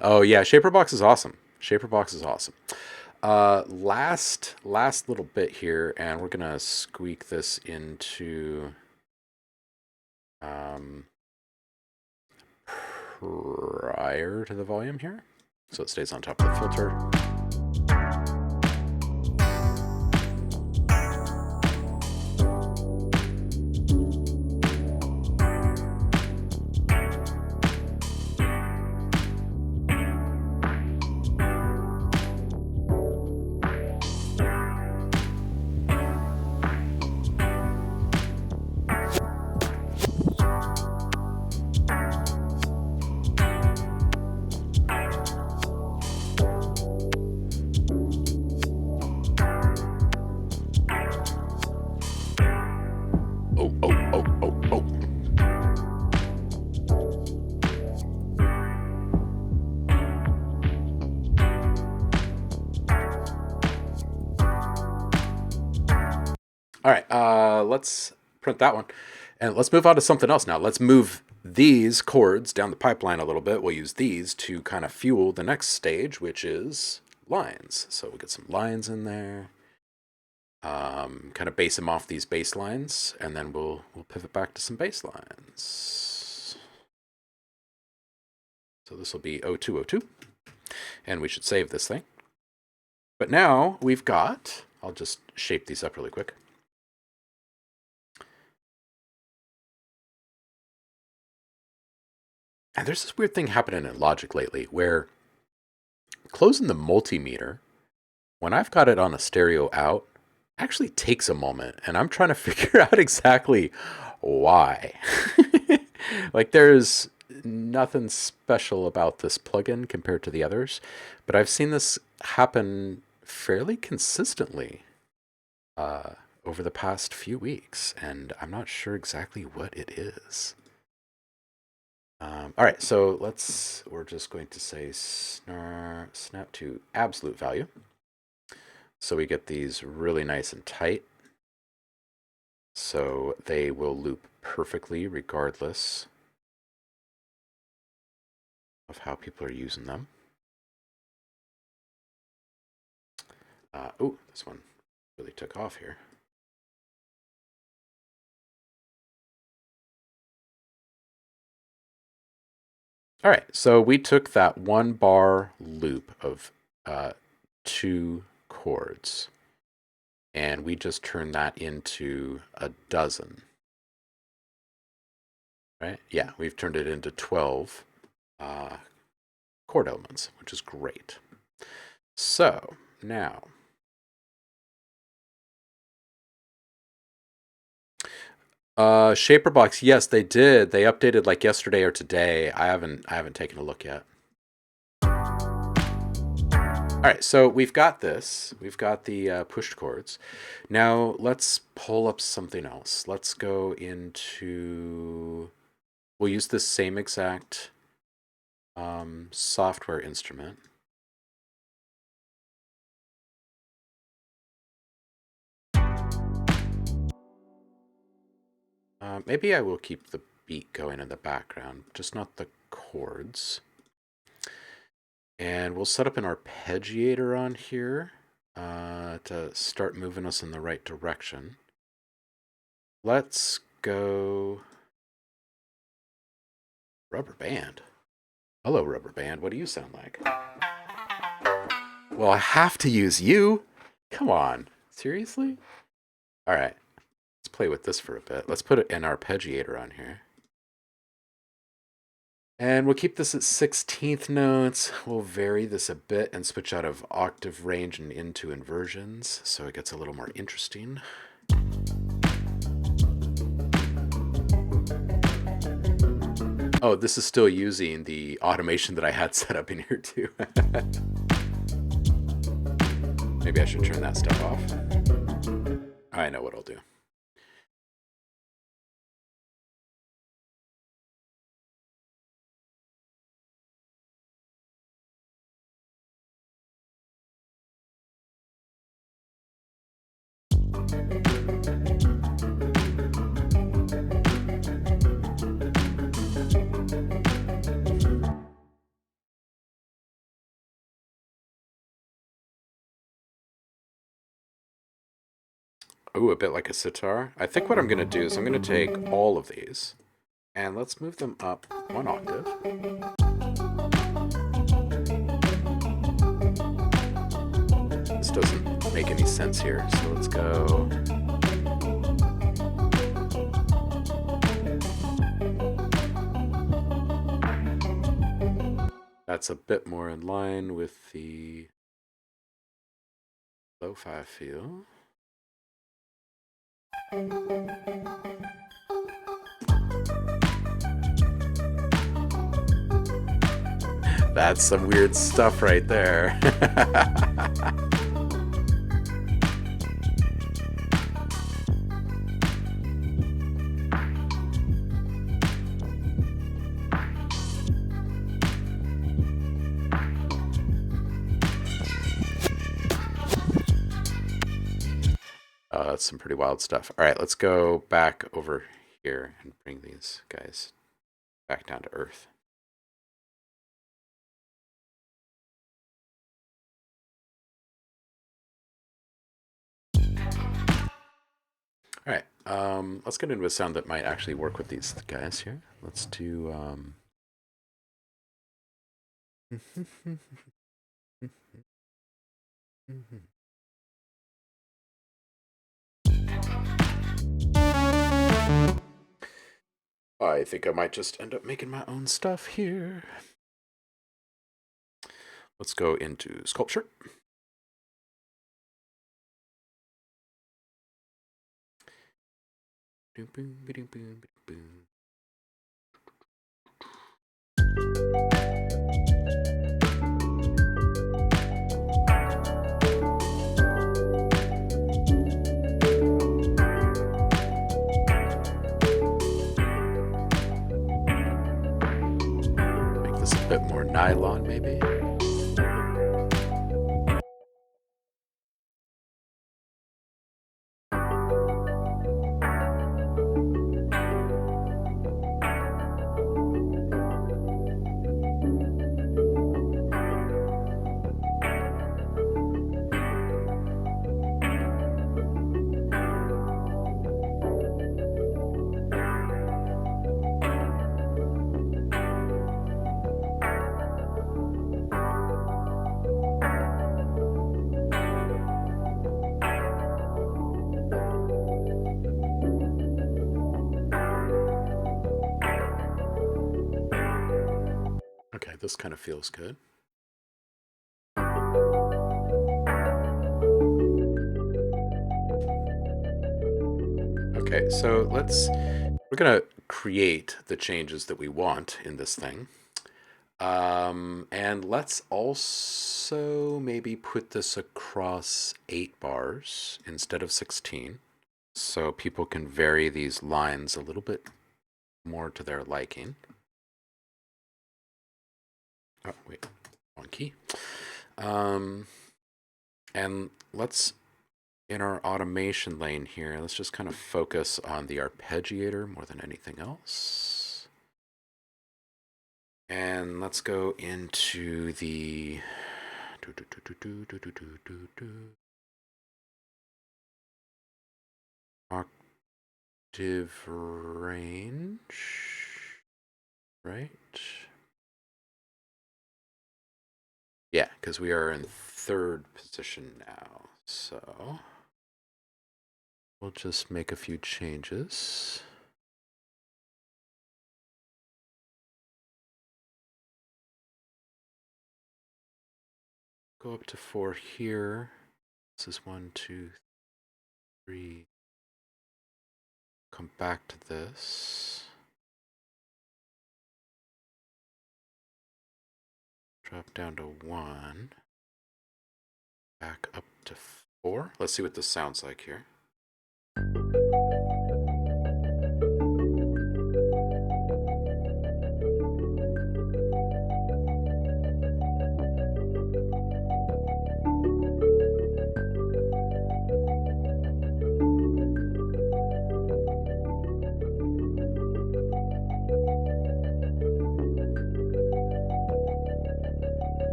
Oh yeah, Shaperbox is awesome. Shaperbox is awesome. Last little bit here, and we're gonna squeak this into prior to the volume here, so it stays on top of the filter. All right, let's print that one. And let's move on to something else now. Let's move these chords down the pipeline a little bit. We'll use these to kind of fuel the next stage, which is lines. So we'll get some lines in there, kind of base them off these bass lines, and then we'll pivot back to some bass lines. So this will be 0202, and we should save this thing. But now we've got, I'll just shape these up really quick. And there's this weird thing happening in Logic lately where closing the multimeter, when I've got it on a stereo out, actually takes a moment, and I'm trying to figure out exactly why. Like there's nothing special about this plugin compared to the others, but I've seen this happen fairly consistently uh, over the past few weeks, and I'm not sure exactly what it is. All right, so we're just going to say snap to absolute value. So we get these really nice and tight. So they will loop perfectly regardless of how people are using them. Oh, this one really took off here. All right, so we took that 1 bar loop of 2 chords, and we just turned that into a dozen. Right? Yeah, we've turned it into 12 chord elements, which is great. So now, Shaper Box, yes, they did. They updated like yesterday or today. I haven't taken a look yet. All right, so we've got this. We've got the pushed chords. Now let's pull up something else. Let's go into. We'll use the same exact software instrument. Maybe I will keep the beat going in the background, just not the chords. And we'll set up an arpeggiator on here to start moving us in the right direction. Let's go rubber band. Hello, rubber band. What do you sound like? Well, I have to use you. Come on. Seriously? All right. Let's play with this for a bit. Let's put an arpeggiator on here. And we'll keep this at 16th notes. We'll vary this a bit and switch out of octave range and into inversions so it gets a little more interesting. Oh, this is still using the automation that I had set up in here too. Maybe I should turn that stuff off. I know what I'll do. Ooh, a bit like a sitar. I think what I'm going to do is I'm going to take all of these and let's move them up 1 octave. This doesn't make any sense here, so let's go. That's a bit more in line with the lo-fi feel. That's some weird stuff right there. That's some pretty wild stuff. All right, let's go back over here and bring these guys back down to earth. All right, let's get into a sound that might actually work with these guys here. Let's do. I think I might just end up making my own stuff here. Let's go into sculpture. nylon, maybe? Okay, this kind of feels good. Okay, so we're gonna create the changes that we want in this thing. And let's also maybe put this across 8 bars instead of 16. So people can vary these lines a little bit more to their liking. Oh, wait, one key. And let's, in our automation lane here, let's just kind of focus on the arpeggiator more than anything else. And let's go into the octave range, right? Yeah, because we are in 3rd position now. So we'll just make a few changes. Go up to 4 here. This is 1, 2, 3. Come back to this. Drop down to 1. Back up to 4. Let's see what this sounds like here.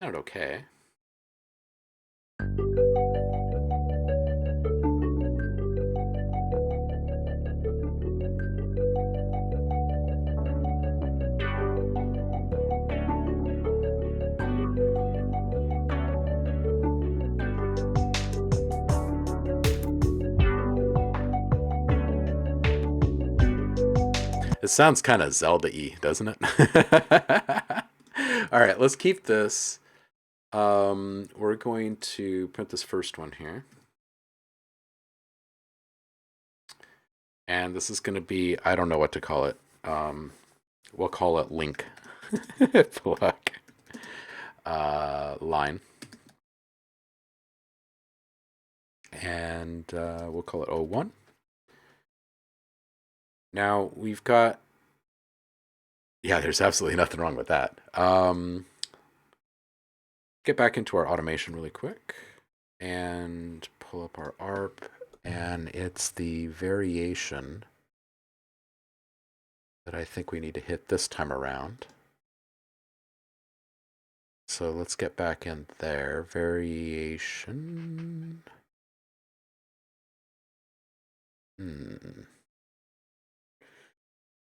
Sounded okay. It sounds kind of Zelda-y, doesn't it? All right, let's keep this. We're going to print this first one here. And this is going to be, I don't know what to call it. We'll call it link plug line. And we'll call it O1. Now we've got, yeah, there's absolutely nothing wrong with that. Get back into our automation really quick and pull up our ARP, and it's the variation that I think we need to hit this time around. So let's get back in there. Variation.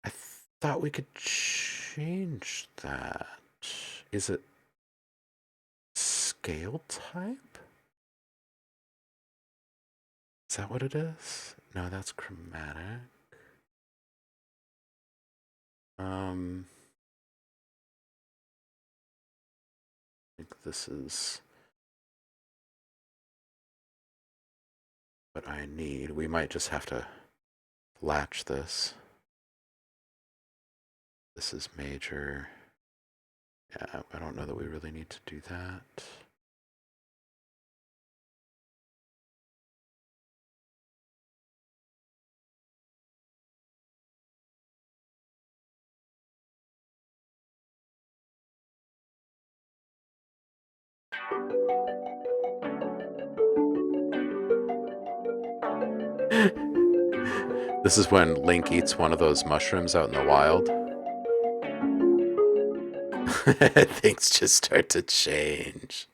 I thought we could change that. Is it scale type? Is that what it is? No, that's chromatic. I think this is what I need. We might just have to latch this. This is major. Yeah, I don't know that we really need to do that. This is when Link eats one of those mushrooms out in the wild. Things just start to change.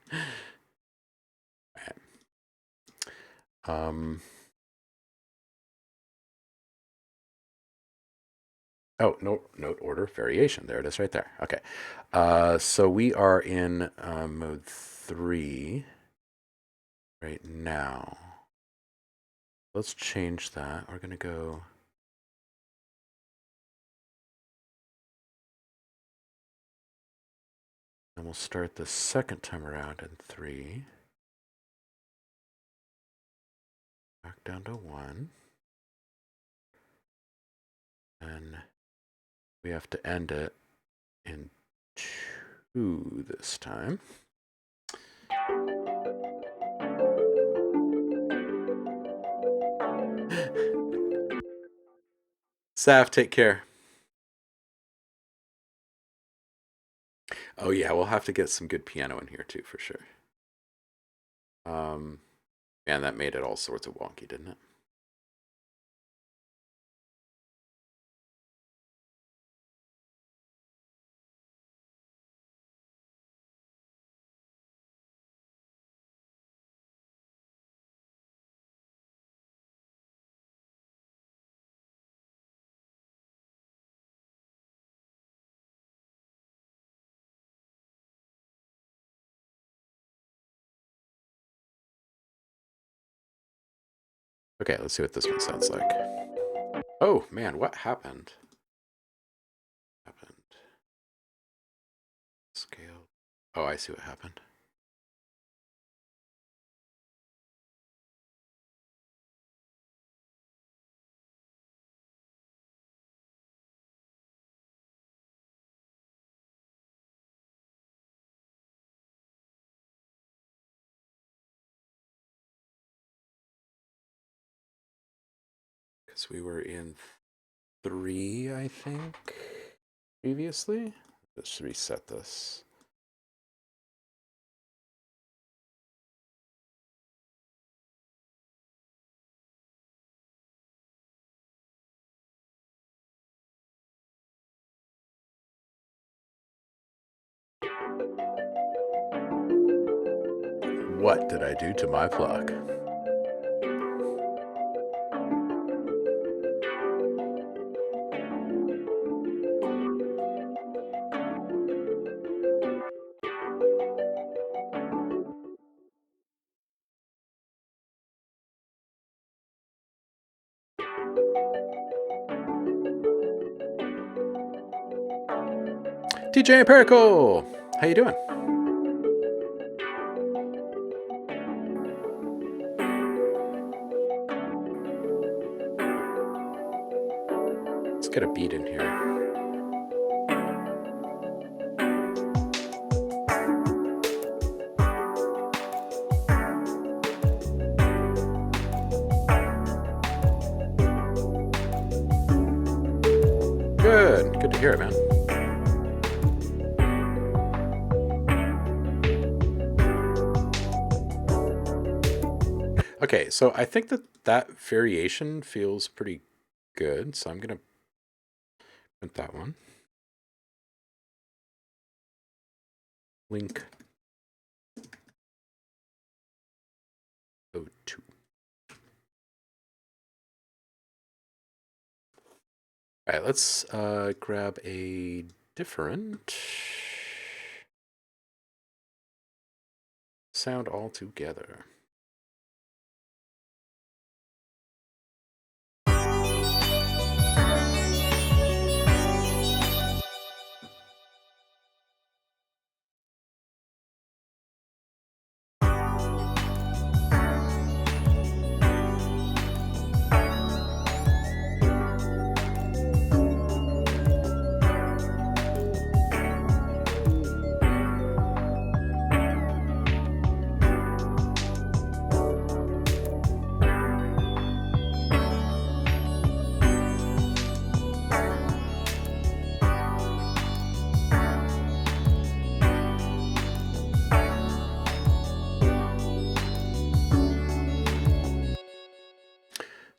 Right. Oh, note order variation. There it is right there. Okay. So we are in mode 3 right now. Let's change that. We're going to go... And we'll start the second time around in 3. Back down to 1. And we have to end it in 2 this time. Saf, take care. Oh yeah, we'll have to get some good piano in here too, for sure. Man, that made it all sorts of wonky, didn't it? Okay, let's see what this one sounds like. Oh man, what happened? Scale. Oh, I see what happened. Because we were in 3, I think, previously. Let's reset this. What did I do to my plug? DJ Empirical, how you doing? Let's get a beat in here. Good to hear it, man. Okay, so I think that variation feels pretty good, so I'm going to print that one. Link 02. All right, let's grab a different sound altogether.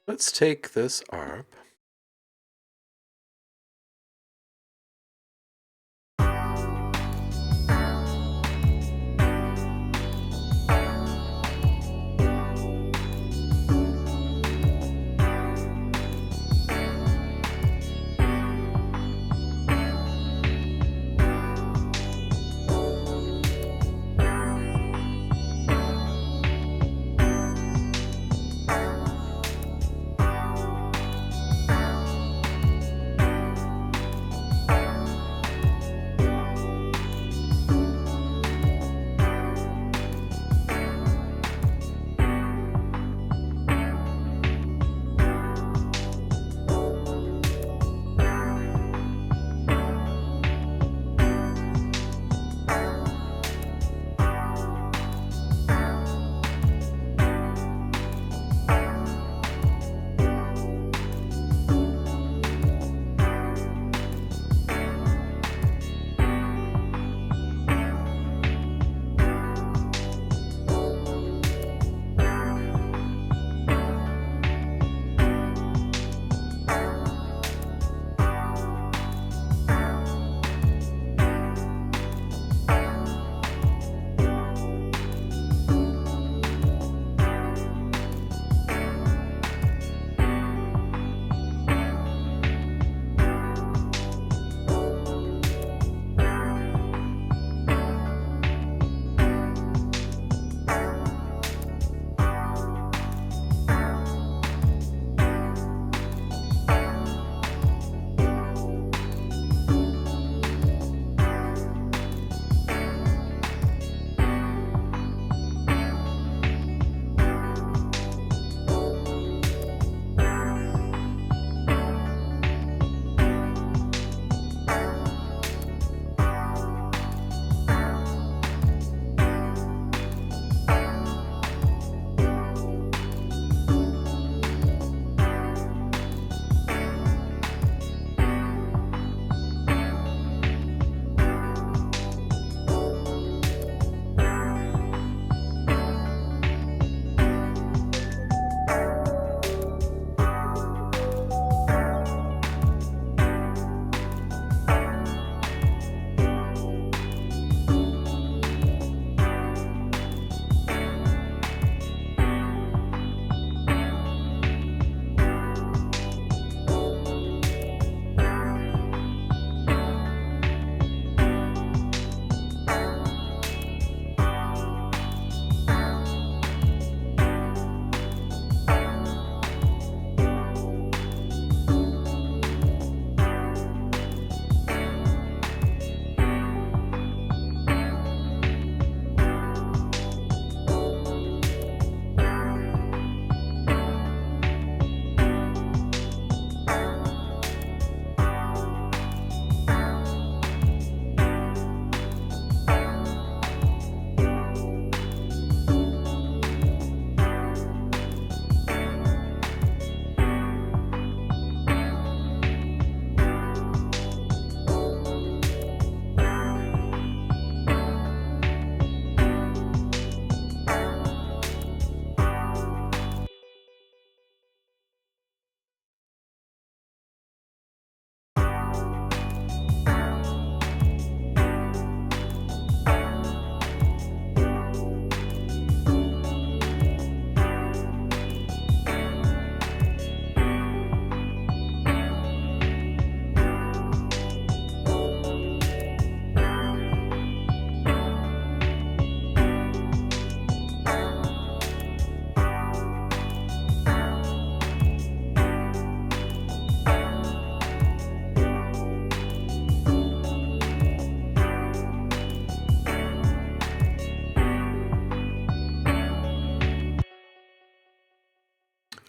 Let's take this ARP.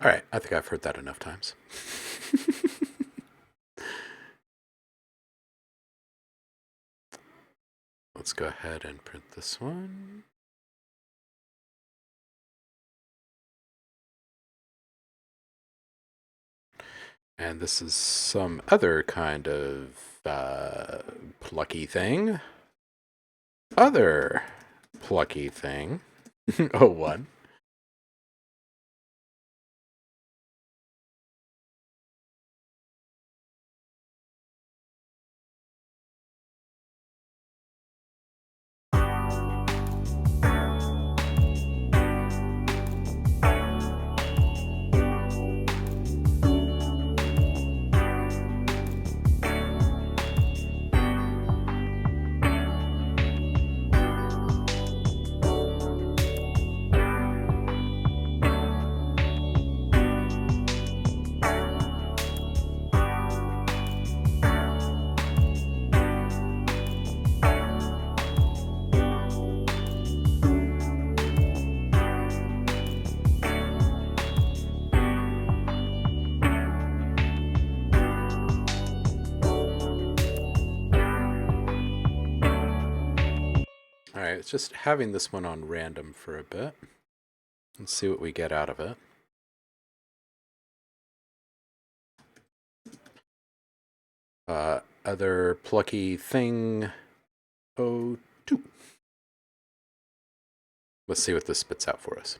All right, I think I've heard that enough times. Let's go ahead and print this one. And this is some other kind of plucky thing. Other plucky thing. Oh, one. Alright, it's just having this one on random for a bit. Let's see what we get out of it. Other plucky thing. 02. Let's see what this spits out for us.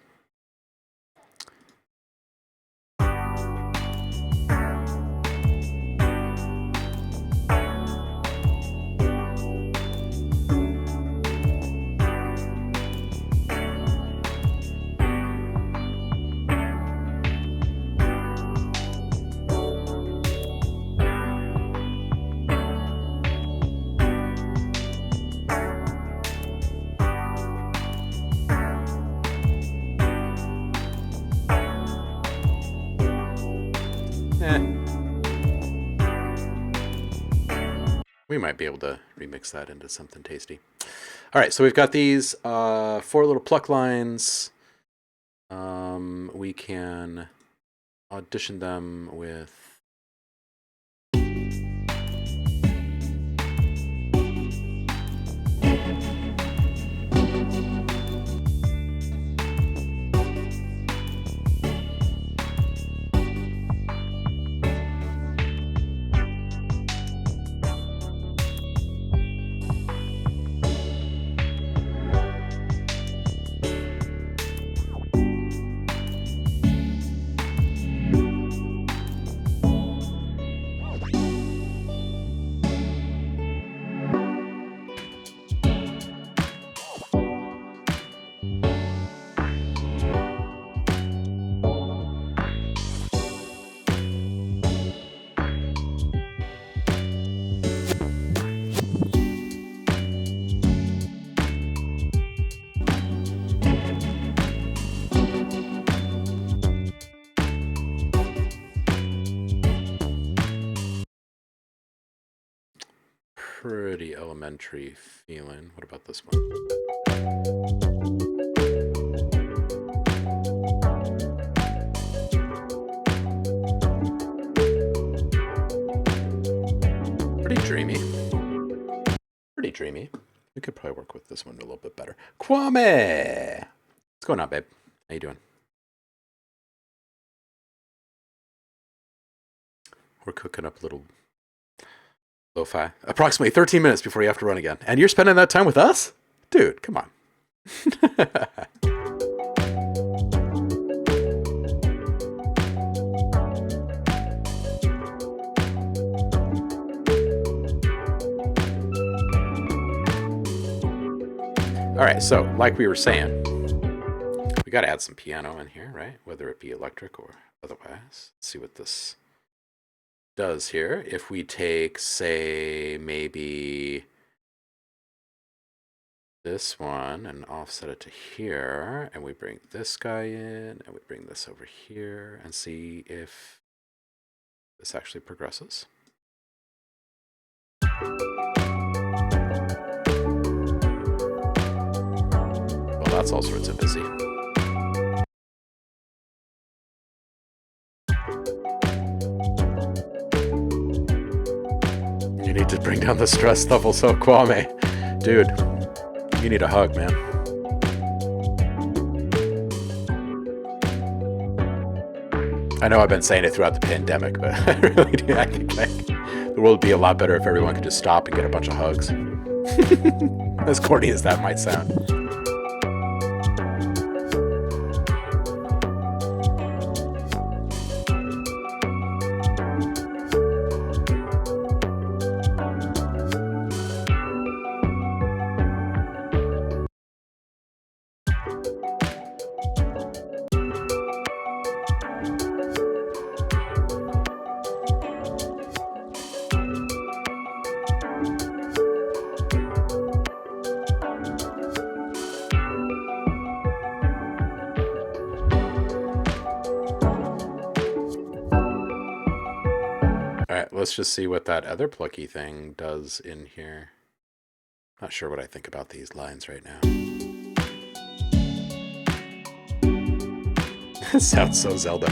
We might be able to remix that into something tasty. All right, so we've got these 4 little pluck lines. We can audition them with... Pretty elementary feeling. What about this one? Pretty dreamy. Pretty dreamy. We could probably work with this one a little bit better. Kwame! What's going on, babe? How you doing? We're cooking up a little lo-fi. Approximately 13 minutes before you have to run again. And you're spending that time with us? Dude, come on. All right, so like we were saying, we got to add some piano in here, right? Whether it be electric or otherwise. Let's see what this does here. If we take, say, maybe this one and offset it to here, and we bring this guy in, and we bring this over here, and see if this actually progresses. Well, that's all sorts of busy. You need to bring down the stress level, so Kwame. Dude, you need a hug, man. I know I've been saying it throughout the pandemic, but I really do. I think the world would be a lot better if everyone could just stop and get a bunch of hugs. As corny as that might sound. Let's just see what that other plucky thing does in here. Not sure what I think about these lines right now. It sounds so Zelda.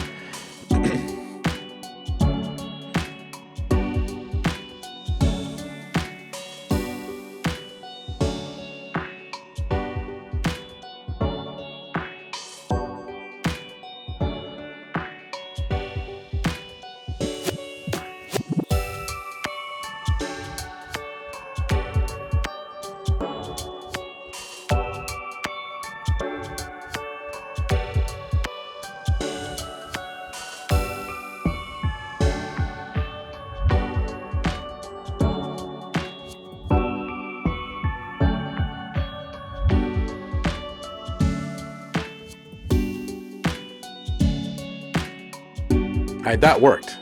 That worked.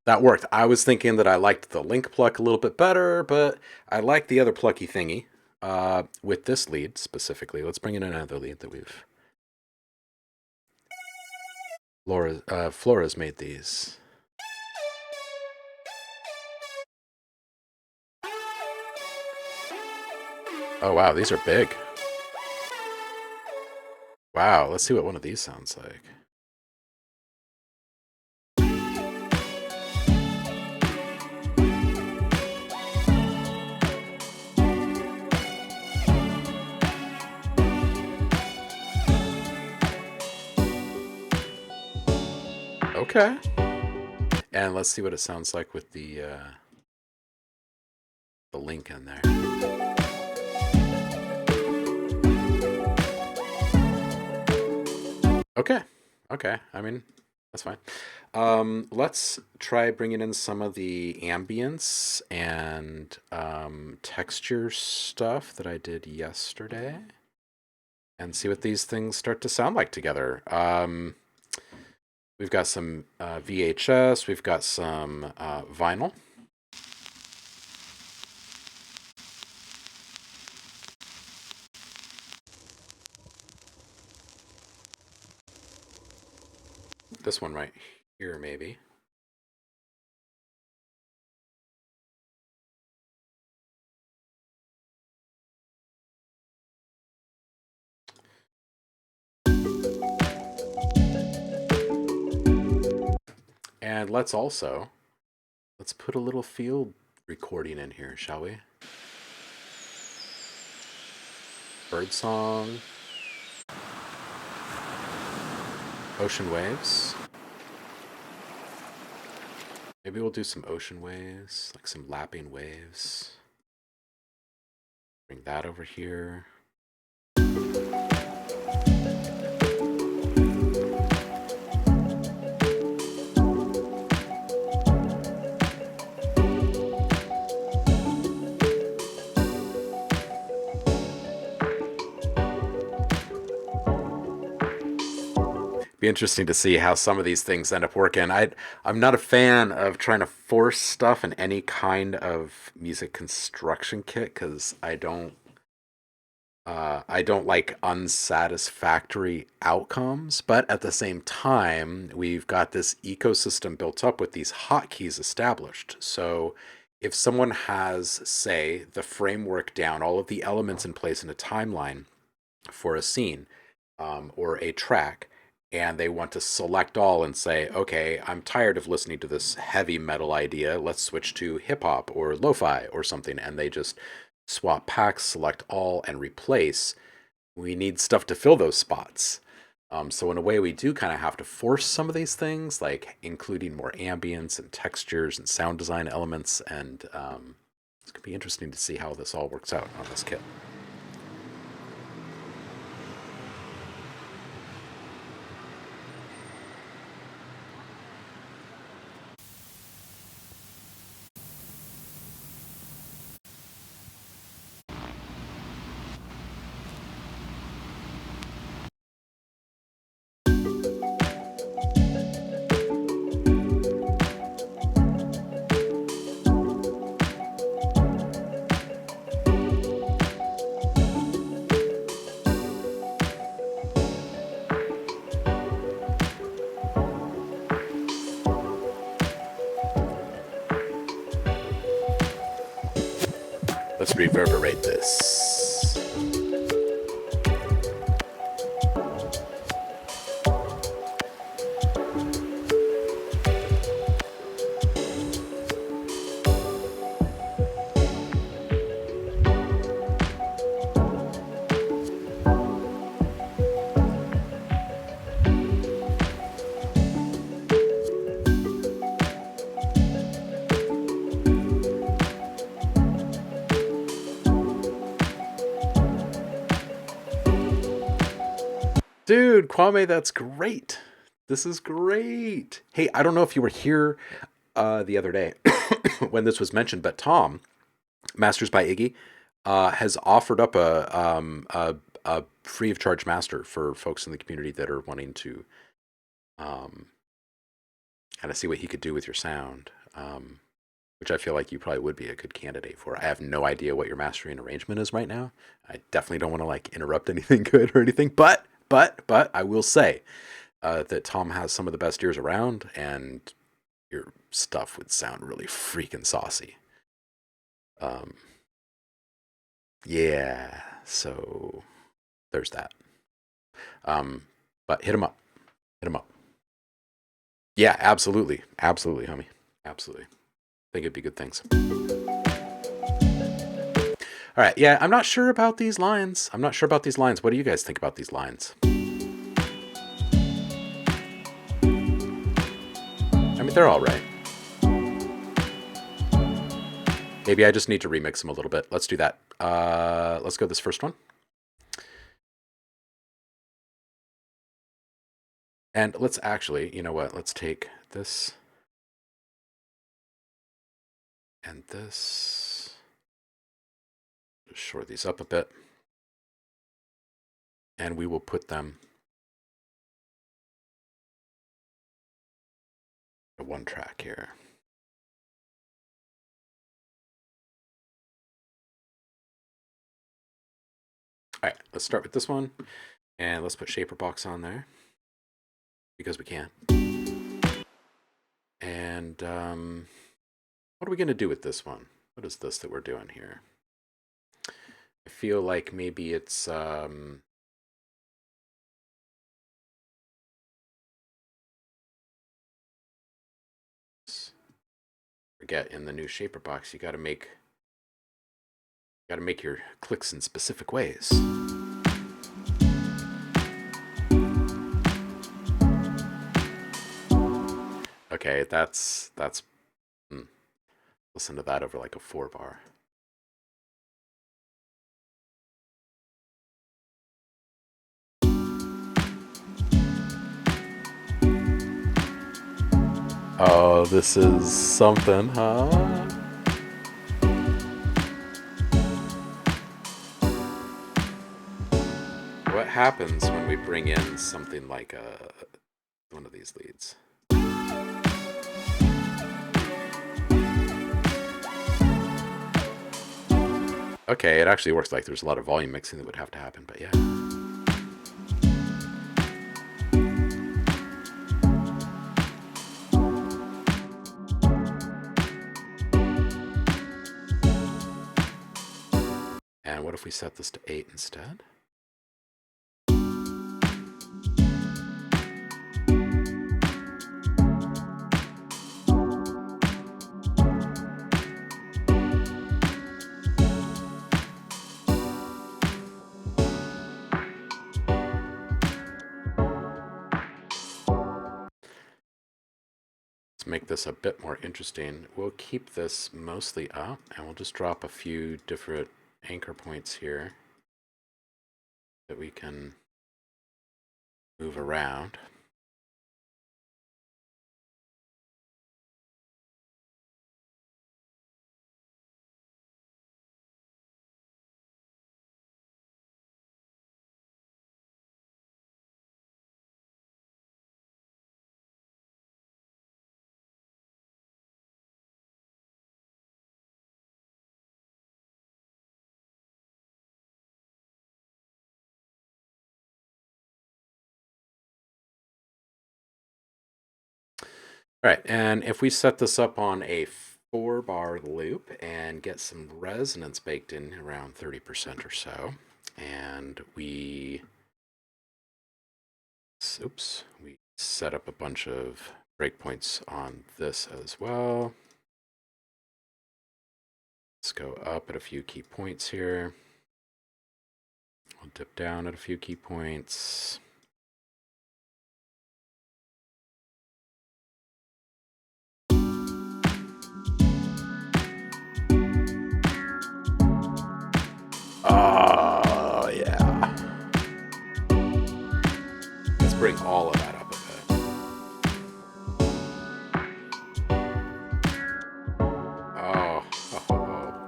That worked. I was thinking that I liked the link pluck a little bit better, but I like the other plucky thingy. With this lead specifically, let's bring in another lead that we've. Flora's made these. Oh wow, these are big. Wow, let's see what one of these sounds like. Okay. And let's see what it sounds like with the link in there. Okay. Okay. I mean, that's fine. Let's try bringing in some of the ambience and texture stuff that I did yesterday and see what these things start to sound like together. We've got some VHS, we've got some vinyl. This one right here, maybe. And let's put a little field recording in here, shall we? Bird song. Ocean waves. Maybe we'll do some ocean waves, like some lapping waves. Bring that over here. Be interesting to see how some of these things end up working. I'm not a fan of trying to force stuff in any kind of music construction kit because I don't like unsatisfactory outcomes. But at the same time, we've got this ecosystem built up with these hotkeys established. So if someone has, say, the framework down, all of the elements in place in a timeline for a scene or a track, and they want to select all and say, okay, I'm tired of listening to this heavy metal idea. Let's switch to hip hop or lo-fi or something. And they just swap packs, select all, and replace. We need stuff to fill those spots. So in a way, we do kind of have to force some of these things, like including more ambience and textures and sound design elements. And it's going to be interesting to see how this all works out on this kit. Let's reverberate this. Dude, Kwame, that's great. This is great. Hey, I don't know if you were here the other day when this was mentioned, but Tom, Masters by Iggy, has offered up a free of charge master for folks in the community that are wanting to kind of see what he could do with your sound, which I feel like you probably would be a good candidate for. I have no idea what your mastering arrangement is right now. I definitely don't want to like interrupt anything good or anything, but I will say that Tom has some of the best ears around, and your stuff would sound really freaking saucy. Um, yeah, so there's that. But hit him up. Hit him up. Yeah, absolutely. Absolutely, homie. Absolutely. I think it'd be good things. All right. Yeah, I'm not sure about these lines. I'm not sure about these lines. What do you guys think about these lines? I mean, they're all right. Maybe I just need to remix them a little bit. Let's do that. Let's go this first one. And let's actually, you know what? Let's take this and this. Just shore these up a bit. And we will put them to one track here. All right, let's start with this one. And let's put Shaper Box on there. Because we can. And what are we going to do with this one? What is this that we're doing here? I feel like maybe it's forget in the new Shaper Box you got to make your clicks in specific ways. Okay, that's listen to that over like a 4-bar. Oh, this is something, huh? What happens when we bring in something like one of these leads? Okay, it actually works. Like there's a lot of volume mixing that would have to happen, but yeah. And what if we set this to 8 instead? Make this a bit more interesting. We'll keep this mostly up and we'll just drop a few different anchor points here that we can move around. All right, and if we set this up on a 4-bar loop and get some resonance baked in around 30% or so, and we set up a bunch of breakpoints on this as well. Let's go up at a few key points here. We'll dip down at a few key points. Oh, yeah. Let's bring all of that up a bit. Oh, oh, oh.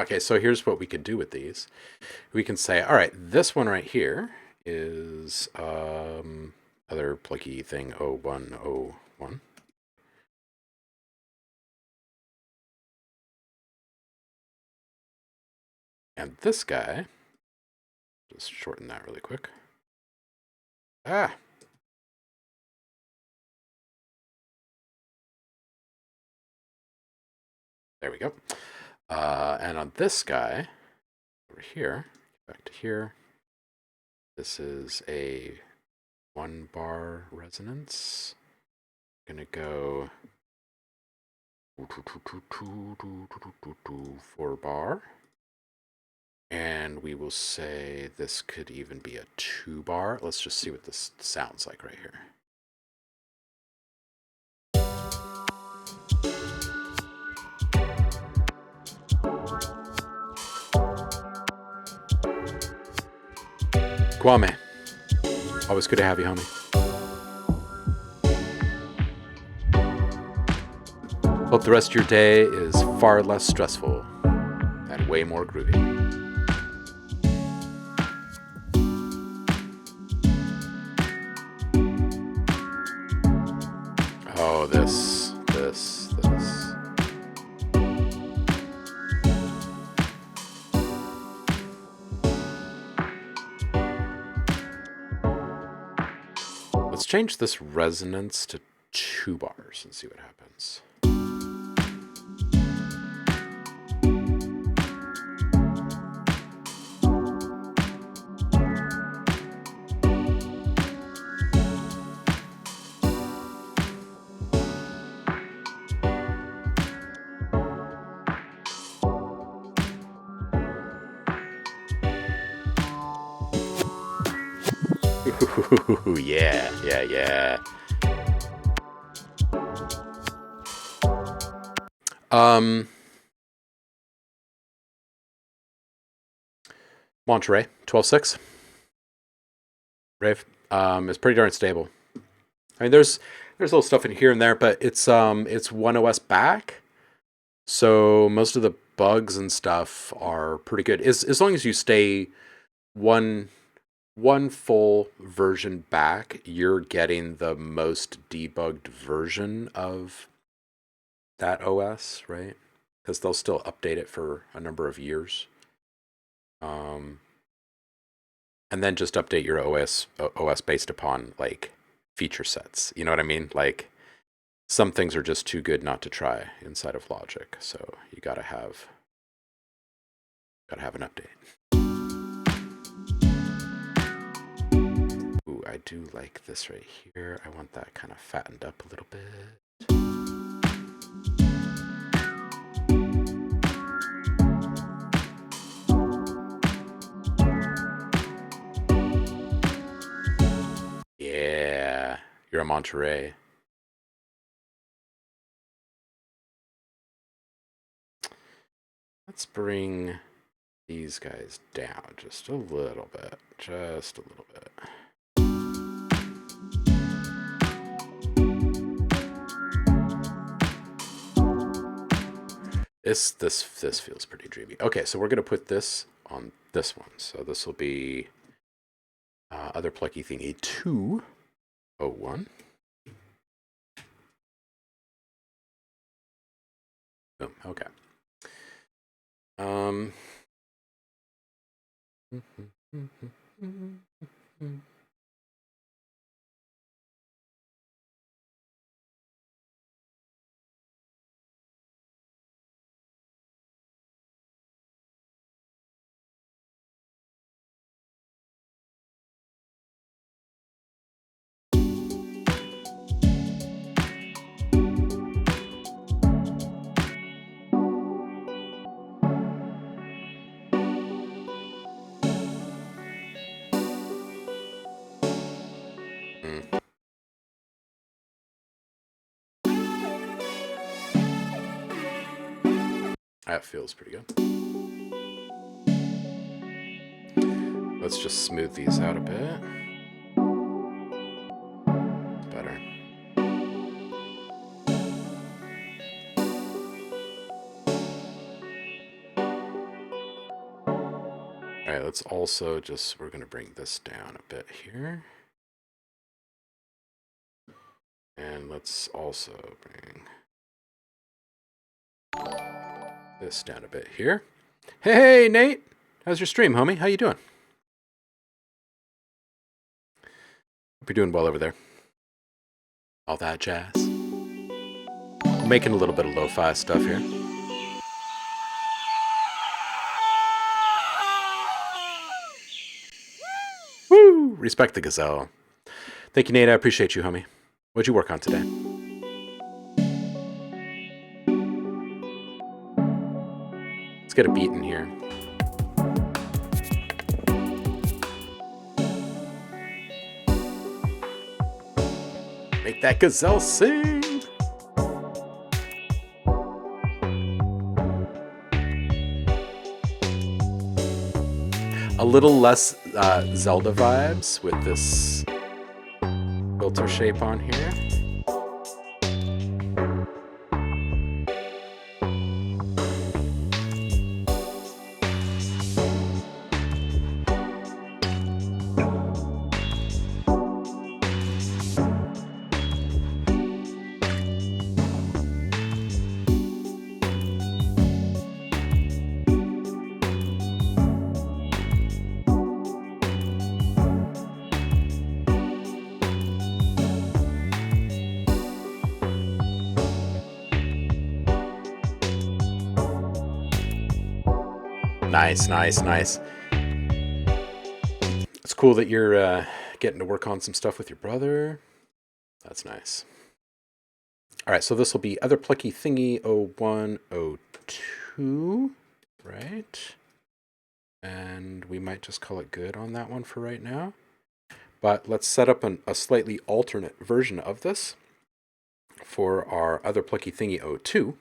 Okay, so here's what we could do with these. We can say, all right, this one right here is other plucky thing 0101. And this guy, just shorten that really quick. Ah. There we go. And on this guy, over here, back to here, this is a 1 bar resonance. I'm gonna go 4 bar. And we will say this could even be a 2 bar. Let's just see what this sounds like right here. Kwame, always good to have you, homie. Hope the rest of your day is far less stressful and way more groovy. Oh, this. Let's change this resonance to 2 bars and see what happens. Ooh, yeah. Monterey, 12.6. Rave. It's pretty darn stable. I mean, there's little stuff in here and there, but it's 1 OS back, so most of the bugs and stuff are pretty good. As long as you stay one full version back, you're getting the most debugged version of that OS, right? Because they'll still update it for a number of years. And then just update your OS based upon like feature sets. You know what I mean? Like some things are just too good not to try inside of Logic, so you gotta have an update. Ooh, I do like this right here. I want that kind of fattened up a little bit. Yeah, you're a Monterey. Let's bring these guys down just a little bit. Just a little bit. This feels pretty dreamy. Okay, so we're gonna put this on this one. So this will be other plucky thingy 201. Oh, okay. That feels pretty good. Let's just smooth these out a bit. Better. All right, let's also just, we're going to bring this down a bit here. And let's also bring this down a bit here. Hey, Nate. How's your stream, homie? How you doing? Hope you're doing well over there. All that jazz. I'm making a little bit of lo-fi stuff here. Woo! Respect the gazelle. Thank you, Nate. I appreciate you, homie. What'd you work on today? Let's get a beat in here. Make that gazelle sing. A little less Zelda vibes with this filter shape on here. Nice, nice, nice. It's cool that you're getting to work on some stuff with your brother. That's nice. All right, so this will be Other Plucky Thingy 0102, right? And we might just call it good on that one for right now. But let's set up a slightly alternate version of this for our Other Plucky Thingy 02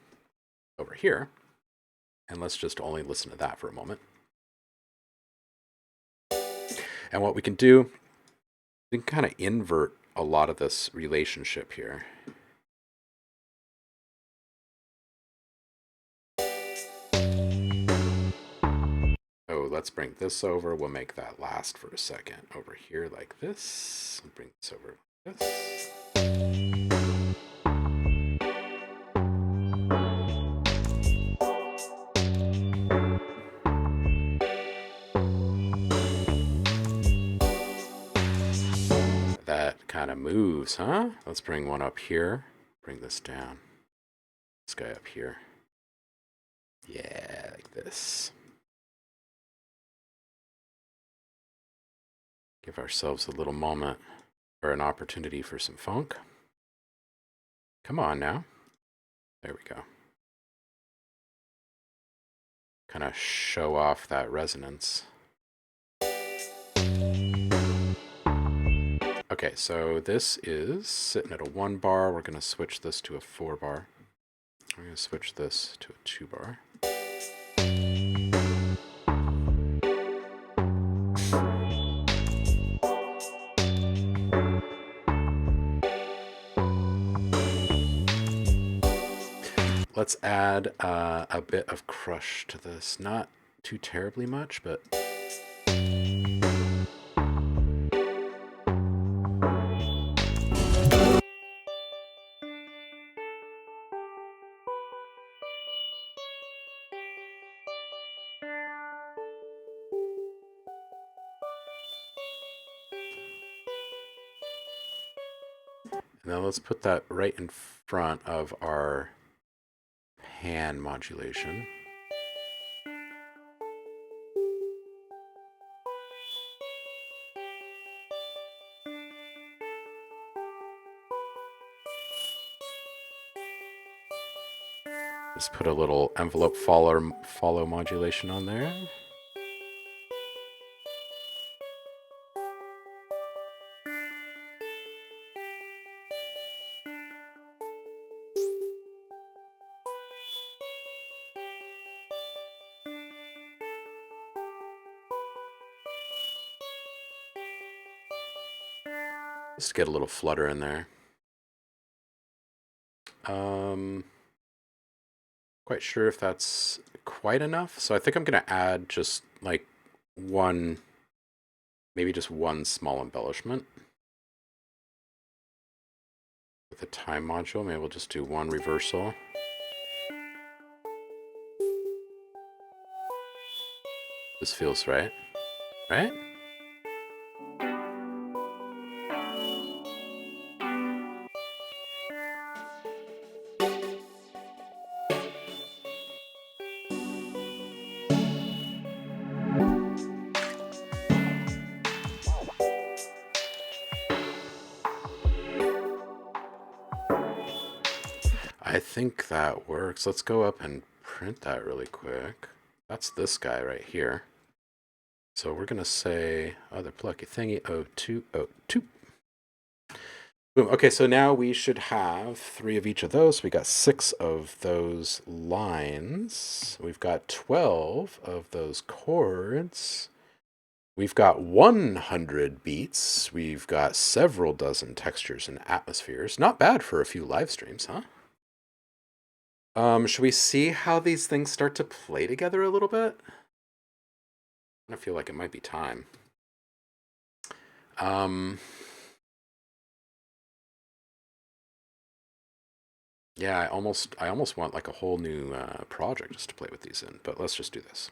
over here. And let's just only listen to that for a moment. And what we can do, we can kind of invert a lot of this relationship here. Oh, let's bring this over. We'll make that last for a second. Over here like this. And bring this over like this. That kind of moves, huh? Let's bring one up here. Bring this down. This guy up here. Yeah, like this. Give ourselves a little moment or an opportunity for some funk. Come on now. There we go. Kind of show off that resonance. Okay, so this is sitting at a 1 bar. We're going to switch this to a 4 bar. We're going to switch this to a 2 bar. Let's add a bit of crush to this. Not too terribly much, but... Now let's put that right in front of our pan modulation. Just put a little envelope follow modulation on there. Just to get a little flutter in there. Quite sure if that's quite enough. So I think I'm going to add just like one, maybe just one small embellishment. With a time module, maybe we'll just do one reversal. This feels right, right? I think that works. Let's go up and print that really quick. That's this guy right here. So we're going to say other plucky thingy 0202. Boom. Okay, so now we should have 3 of each of those. We got 6 of those lines. We've got 12 of those chords. We've got 100 beats. We've got several dozen textures and atmospheres. Not bad for a few live streams, huh? Should we see how these things start to play together a little bit? I feel like it might be time. Yeah, I almost want like a whole new project just to play with these in, but let's just do this.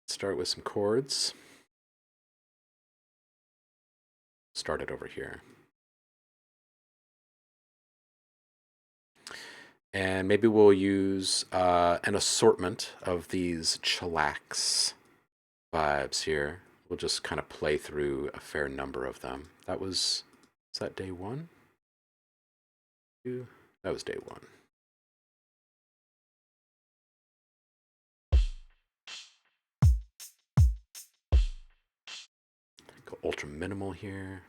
Start with some chords. Start it over here. And maybe we'll use an assortment of these chillax vibes here. We'll just kind of play through a fair number of them. Is that day 1? 2? That was day 1. Go ultra minimal here.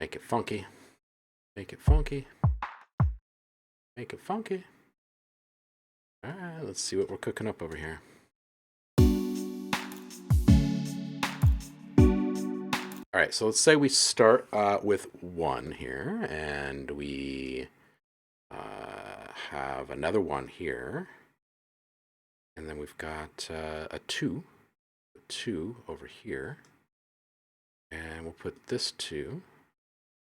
Make it funky. Make it funky. Make it funky. All right, let's see what we're cooking up over here. All right, so let's say we start with 1 here, and we have another 1 here, and then we've got a 2 over here, and we'll put this 2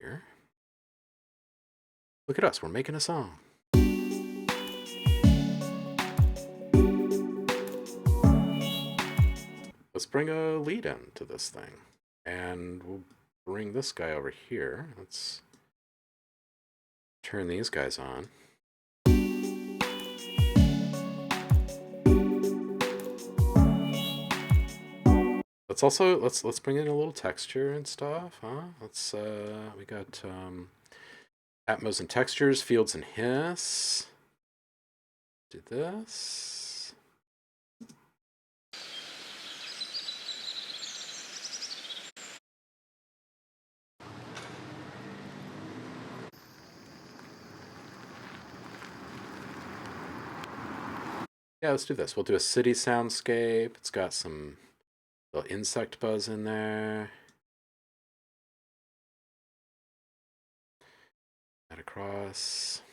here. Look at us, we're making a song. Let's bring a lead in to this thing, and we'll bring this guy over here. Let's turn these guys on. Let's bring in a little texture and stuff, huh? We got atmos and textures, fields and hiss. Do this. Yeah, let's do this. We'll do a city soundscape. It's got some little insect buzz in there. Add across.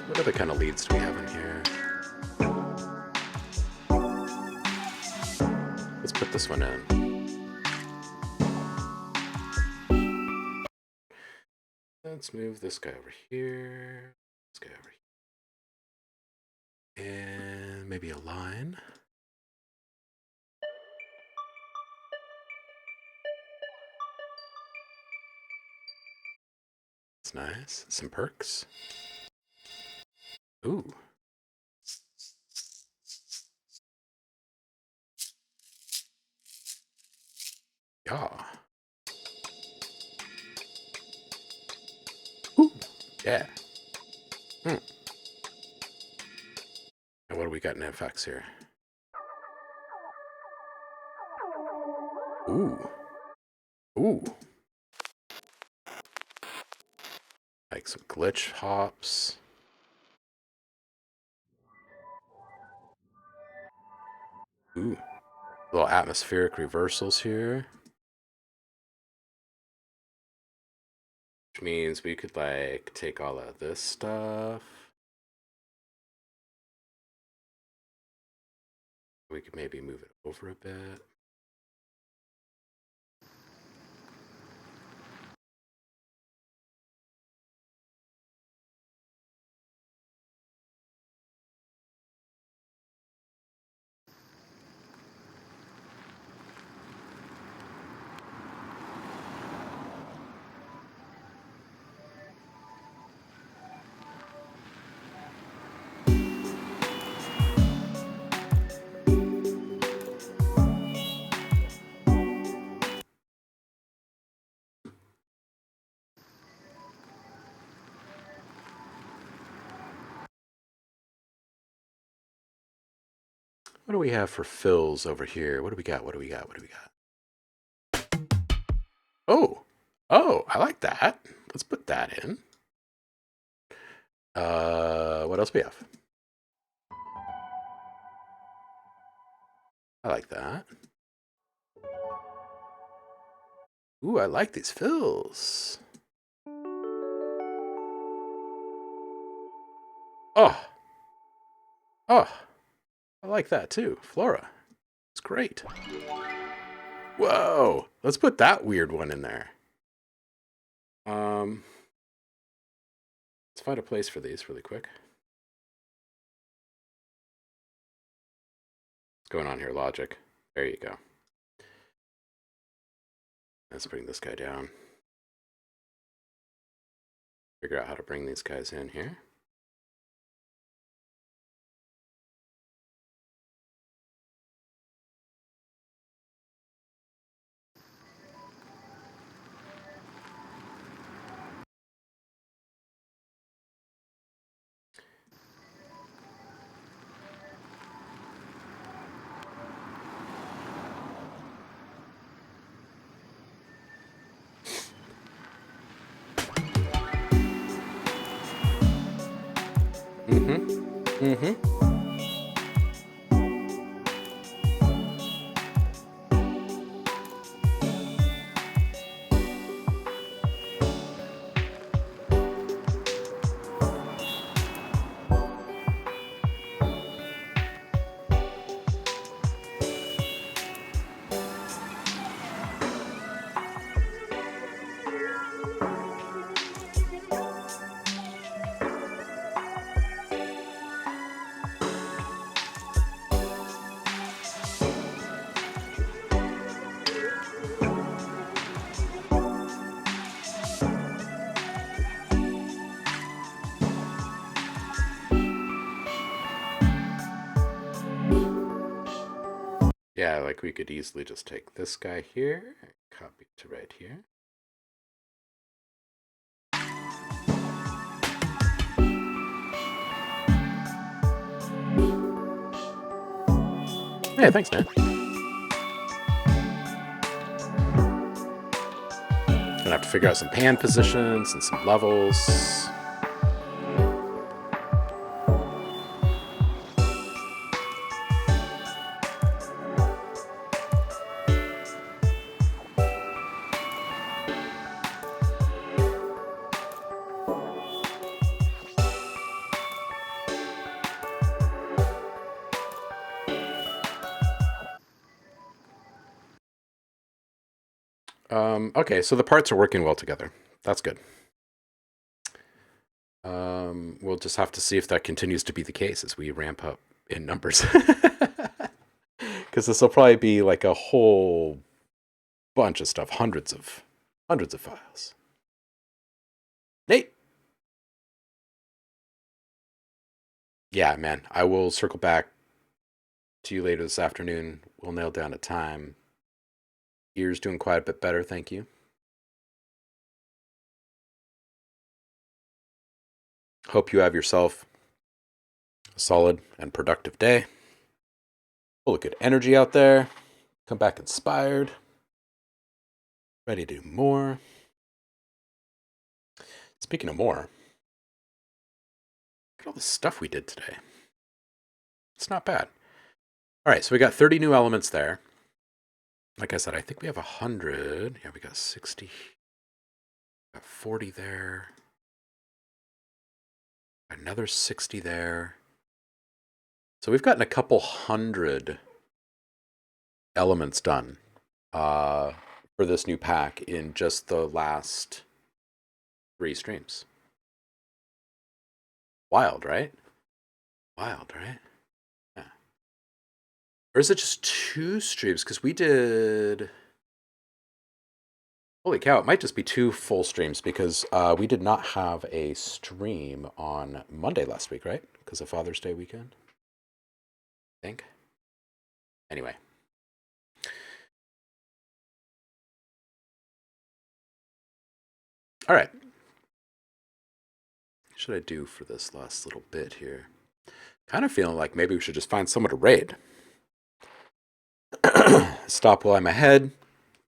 What other kind of leads do we have in here? Let's put this one in. Let's move this guy over here. This guy over here. And maybe a line. It's nice. Some perks. Ooh. Yeah. Ooh. Yeah. Hmm. And what do we got in FX here? Ooh. Ooh. Like some glitch hops. Ooh. Little atmospheric reversals here. Which means we could like take all of this stuff. We could maybe move it over a bit. What do we have for fills over here? What do we got? What do we got? What do we got? Oh, oh, I like that. Let's put that in. What else we have? I like that. Ooh, I like these fills. Oh, oh, I like that too. Flora. It's great. Whoa, let's put that weird one in there. Let's find a place for these really quick. What's going on here? Logic. There you go. Let's bring this guy down. Figure out how to bring these guys in here. Mm-hmm. Mm-hmm. Yeah, like we could easily just take this guy here and copy it to right here. Hey, thanks, man. Gonna have to figure out some pan positions and some levels. Okay, so the parts are working well together. That's good. We'll just have to see if that continues to be the case as we ramp up in numbers. Because this will probably be like a whole bunch of stuff, hundreds of files. Nate. Yeah, man, I will circle back to you later this afternoon. We'll nail down a time. Ears doing quite a bit better, thank you. Hope you have yourself a solid and productive day. Full of good energy out there. Come back inspired. Ready to do more. Speaking of more, look at all the stuff we did today. It's not bad. All right, so we got 30 new elements there. Like I said, I think we have 100. Yeah, we got 60. Got 40 there. Another 60 there. So we've gotten a couple hundred elements done for this new pack in just the last 3 streams. Wild, right? Wild, right? Yeah. Or is it just 2 streams? Because we did... Holy cow, it might just be 2 full streams because we did not have a stream on Monday last week, right? Because of Father's Day weekend, I think. Anyway. All right. What should I do for this last little bit here? Kind of feeling like maybe we should just find someone to raid. Stop while I'm ahead.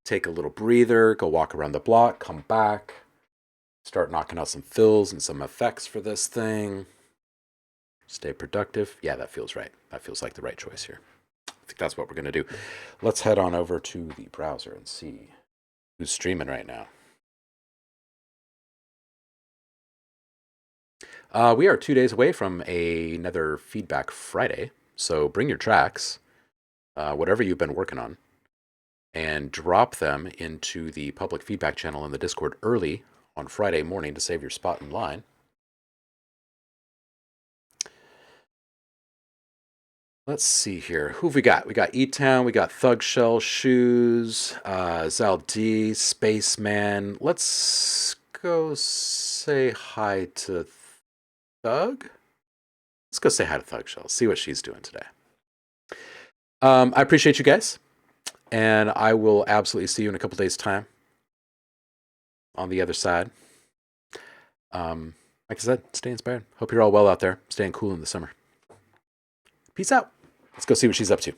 Take a little breather, go walk around the block, come back, start knocking out some fills and some effects for this thing. Stay productive. Yeah, that feels right. That feels like the right choice here. I think that's what we're going to do. Let's head on over to the browser and see who's streaming right now. We are 2 days away from another Feedback Friday, so bring your tracks, whatever you've been working on, and drop them into the public feedback channel in the Discord early on Friday morning to save your spot in line. Let's see here. Who have we got? We got E-Town, we got Thug Shell, Shoes, Zaldi, Spaceman. Let's go say hi to Thug. Let's go say hi to Thug Shell, see what she's doing today. I appreciate you guys. And I will absolutely see you in a couple days' time on the other side. Like I said, stay inspired. Hope you're all well out there, staying cool in the summer. Peace out. Let's go see what she's up to.